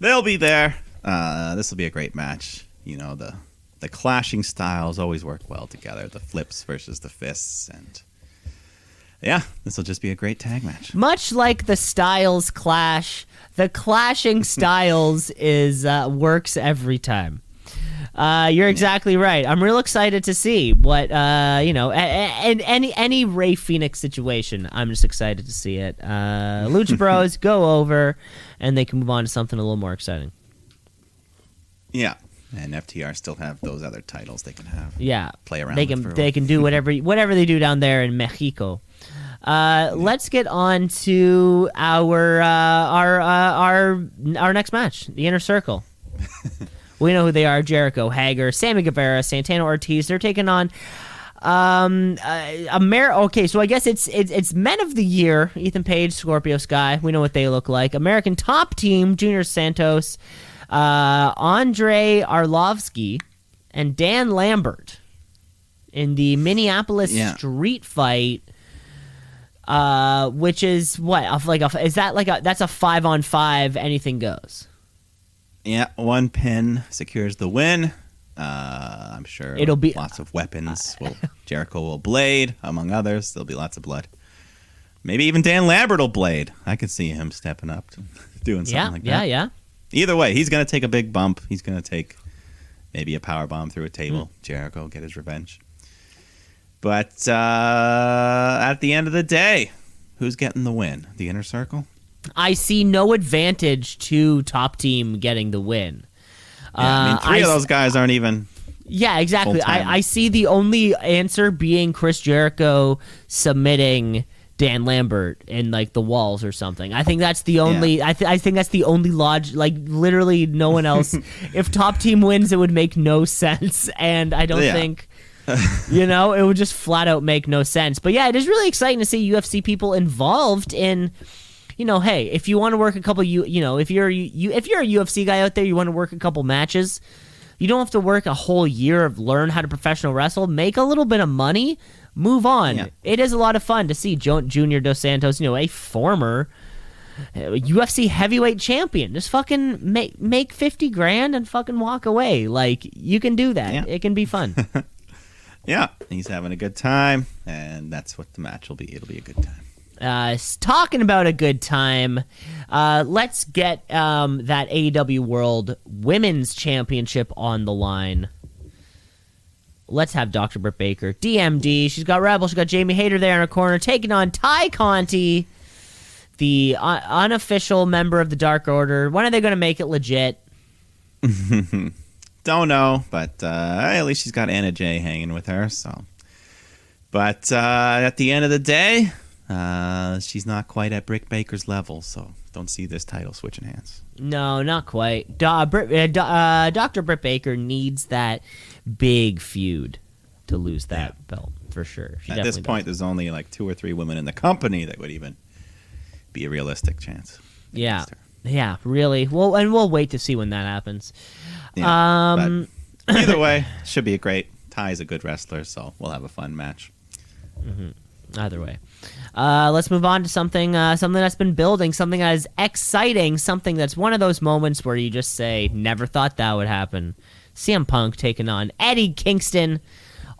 They'll be there. This will be a great match. The clashing styles always work well together. The flips versus the fists. And this will just be a great tag match. Much like the styles clash, the clashing styles works every time. You're exactly right. I'm real excited to see what any Rey Fenix situation. I'm just excited to see it. Lucha Bros go over, and they can move on to something a little more exciting. Yeah, and FTR still have those other titles they can have. Yeah, play around. They can do whatever they do down there in Mexico. Let's get on to our next match, the Inner Circle. We know who they are: Jericho, Hager, Sammy Guevara, Santana Ortiz. They're taking on Okay, so I guess it's Men of the Year: Ethan Page, Scorpio Sky. We know what they look like. American Top Team: Junior Santos, Andre Arlovsky, and Dan Lambert in the Minneapolis Street Fight. Which is what? Is that that's a 5-on-5? Anything goes. Yeah, one pin secures the win. I'm sure it'll be lots of weapons. Jericho will blade, among others. There'll be lots of blood. Maybe even Dan Lambert will blade. I could see him stepping up to doing something like that. Yeah. Either way, he's going to take a big bump. He's going to take maybe a power bomb through a table. Jericho get his revenge. But at the end of the day, who's getting the win? The Inner Circle? I see no advantage to Top Team getting the win. Three of those guys aren't even. Yeah, exactly. I see the only answer being Chris Jericho submitting Dan Lambert in the walls or something. I think that's the only. I think that's the only logic. Literally, no one else. If Top Team wins, it would make no sense, and I don't think. It would just flat out make no sense. But yeah, it is really exciting to see UFC people involved in. Hey, if you want to work a couple, if you're a UFC guy out there, you want to work a couple matches. You don't have to work a whole year of learn how to professional wrestle. Make a little bit of money, move on. Yeah. It is a lot of fun to see Junior Dos Santos, a former UFC heavyweight champion, just fucking make $50,000 and fucking walk away. You can do that. Yeah. It can be fun. Yeah, he's having a good time, and that's what the match will be. It'll be a good time. Talking about a good time, let's get that AEW World Women's Championship on the line. Let's have Dr. Britt Baker, DMD. She's got Rebel. She's got Jamie Hayter there in her corner, taking on Ty Conti, the unofficial member of the Dark Order. When are they going to make it legit? Don't know, but at least she's got Anna Jay hanging with her. So, but at the end of the day. She's not quite at Britt Baker's level, so don't see this title switching hands. No, not quite. Dr. Britt Baker needs that big feud to lose that belt, for sure. At this point, there's only 2 or 3 women in the company that would even be a realistic chance. Yeah, really. Well, and we'll wait to see when that happens. Yeah, but either way, should be a great. Ty's a good wrestler, so we'll have a fun match. Mm-hmm. Either way. Let's move on to something that's been building, something that is exciting, something that's one of those moments where you just say, never thought that would happen. CM Punk taking on Eddie Kingston.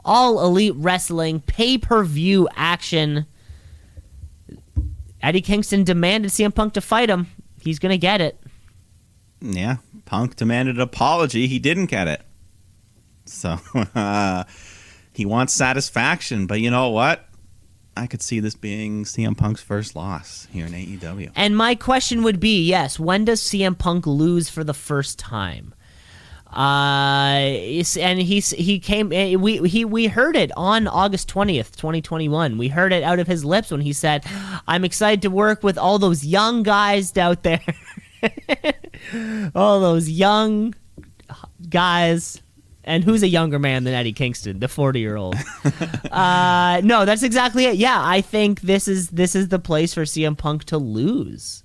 All Elite Wrestling pay-per-view action. Eddie Kingston demanded CM Punk to fight him. He's going to get it. Yeah, Punk demanded an apology. He didn't get it. So he wants satisfaction. But you know what? I could see this being CM Punk's first loss here in AEW. And my question would be, yes, when does CM Punk lose for the first time? And he came. We heard it on August 20th, 2021. We heard it out of his lips when he said, "I'm excited to work with all those young guys out there, all those young guys." And who's a younger man than Eddie Kingston, the 40-year-old? No, that's exactly it. Yeah, I think this is the place for CM Punk to lose.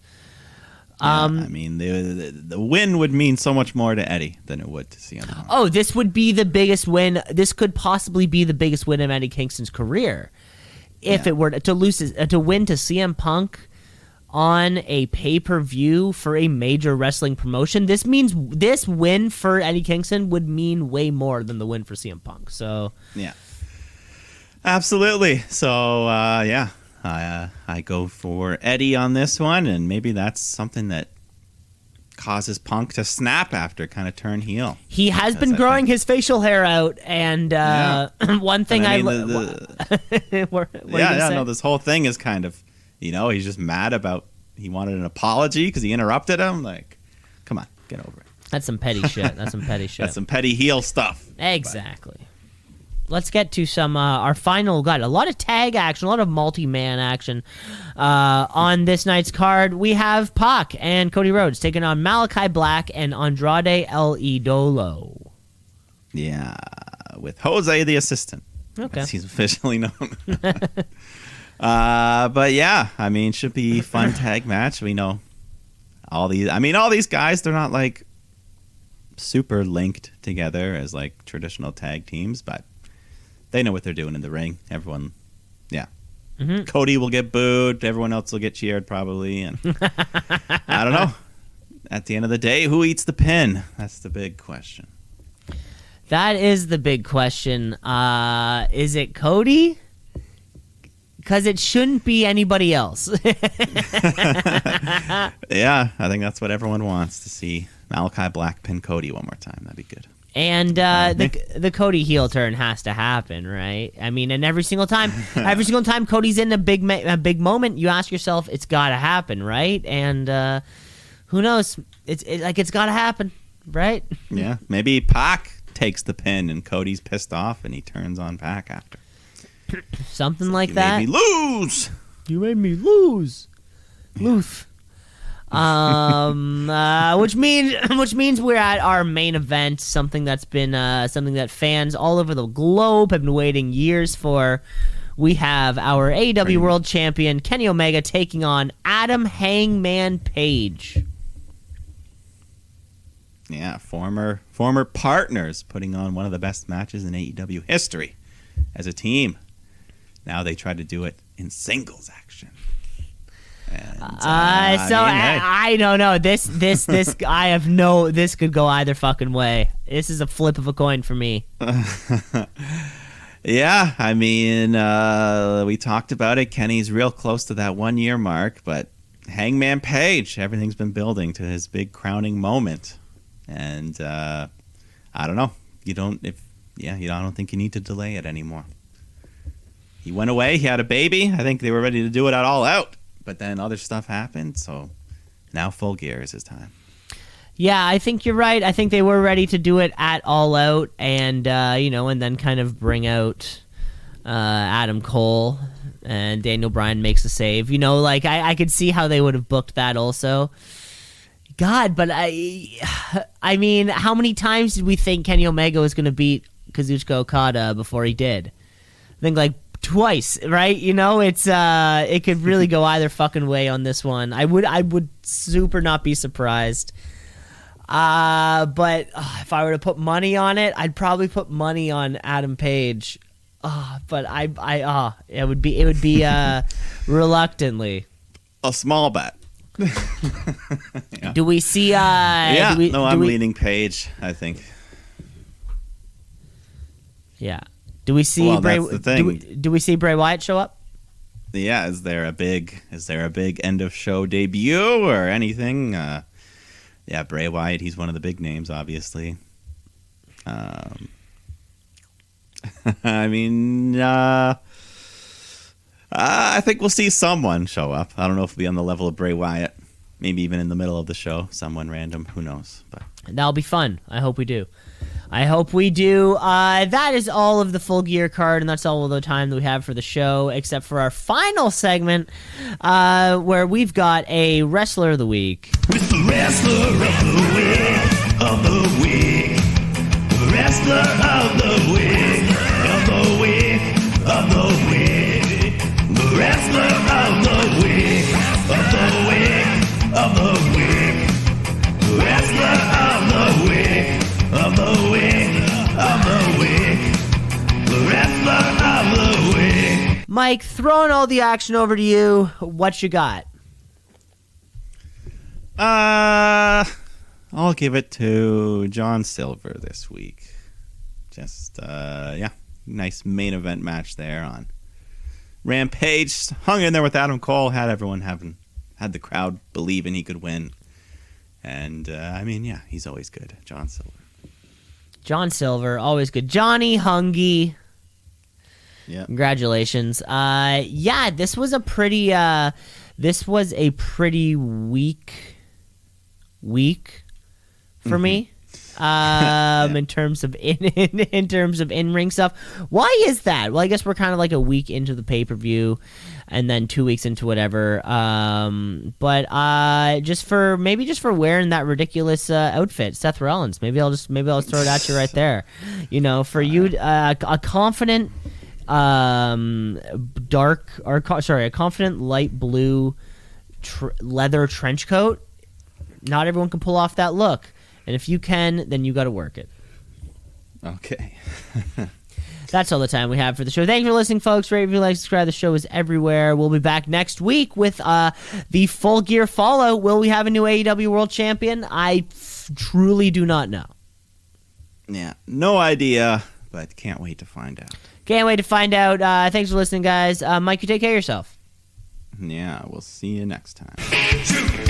I mean, the win would mean so much more to Eddie than it would to CM Punk. Oh, this would be the biggest win. This could possibly be the biggest win of Eddie Kingston's career. If it were to win to CM Punk on a pay-per-view for a major wrestling promotion, this means this win for Eddie Kingston would mean way more than the win for CM Punk. So yeah, absolutely. So yeah. I go for Eddie on this one, and maybe that's something that causes Punk to snap after, kind of turn heel. He has been growing his facial hair out, and one thing this whole thing is kind of, he's just mad about, he wanted an apology because he interrupted him. Like, come on, get over it. That's some petty shit. That's some petty heel stuff. Exactly. Let's get to some our final. Got a lot of tag action, a lot of multi-man action on this night's card. We have Pac and Cody Rhodes taking on Malachi Black and Andrade El Idolo. Yeah, with Jose the assistant. Okay, as he's officially known. But yeah, I mean, should be fun tag match. We know all these guys. They're not like super linked together as like traditional tag teams, but they know what they're doing in the ring. Everyone, yeah. Mm-hmm. Cody will get booed. Everyone else will get cheered probably. And I don't know. At the end of the day, who eats the pin? That's the big question. That is the big question. Is it Cody? Because it shouldn't be anybody else. Yeah, I think that's what everyone wants, to see Malachi Black pin Cody one more time. That'd be good. And the Cody heel turn has to happen, right? I mean, and every single time Cody's in a big moment, you ask yourself, it's got to happen, right? And who knows? It's got to happen, right? Yeah, maybe Pac takes the pin and Cody's pissed off and he turns on Pac after. Something like that. You made me lose. You made me lose. Loof. Which means we're at our main event, something that fans all over the globe have been waiting years for. We have our AEW World Champion Kenny Omega taking on Adam Hangman Page. Yeah, former partners putting on one of the best matches in AEW history as a team. Now they try to do it in singles action. And, I don't know. This this could go either fucking way. This is a flip of a coin for me. Yeah, I mean, we talked about it. Kenny's real close to that 1 year mark, but Hangman Page, everything's been building to his big crowning moment, and I don't know. I don't think you need to delay it anymore. He went away. He had a baby. I think they were ready to do it at All Out. But then other stuff happened, so now Full Gear is his time. Yeah, I think you're right. I think they were ready to do it at All Out, and and then kind of bring out Adam Cole, and Daniel Bryan makes a save. I could see how they would have booked that also. God, but I mean, how many times did we think Kenny Omega was going to beat Kazuchika Okada before he did? I think like twice, right? It could really go either fucking way on this one. I would super not be surprised. But if I were to put money on it, I'd probably put money on Adam Page But it would be reluctantly. A small bet. Do we see? Yeah. I'm we, leaning Paige, I think. Yeah. Do we see Well, Bray? that's the thing. Do we see Bray Wyatt show up? Yeah. Is there a big end of show debut or anything? Yeah, Bray Wyatt. He's one of the big names, obviously. I mean, I think we'll see someone show up. I don't know if it'll be on the level of Bray Wyatt. Maybe even in the middle of the show, someone random. Who knows? But that'll be fun. I hope we do. That is all of the Full Gear card, and that's all of the time that we have for the show, except for our final segment, where we've got a Wrestler of the Week. With the Wrestler of the Week. Wrestler of the Week. Of the Week. Of the Week. The Wrestler of the Week. Of the Week. Of the Week. Wrestler of the Week. Of the Week. Of the Week. The Wrestler of the Week. Mike, throwing all the action over to you. What you got? I'll give it to John Silver this week. Just nice main event match there on Rampage. Hung in there with Adam Cole, had the crowd believing he could win. And he's always good. John Silver. John Silver, always good. Johnny Hungy. Yeah. Congratulations. This was a pretty week for me. In terms of in-ring stuff. Why is that? Well, I guess we're kind of like a week into the pay-per-view and then 2 weeks into whatever. But just for wearing that ridiculous outfit, Seth Rollins. Maybe I'll throw it at you right there. For you, a confident a confident light blue leather trench coat. Not everyone can pull off that look. And if you can, then you got to work it. Okay. That's all the time we have for the show. Thanks for listening, folks. Rate, review, like, subscribe. The show is everywhere. We'll be back next week with the Full Gear Fallout. Will we have a new AEW World Champion? I truly do not know. Yeah, no idea, but can't wait to find out. Can't wait to find out. Thanks for listening, guys. Mike, you take care of yourself. Yeah, we'll see you next time. Shoot.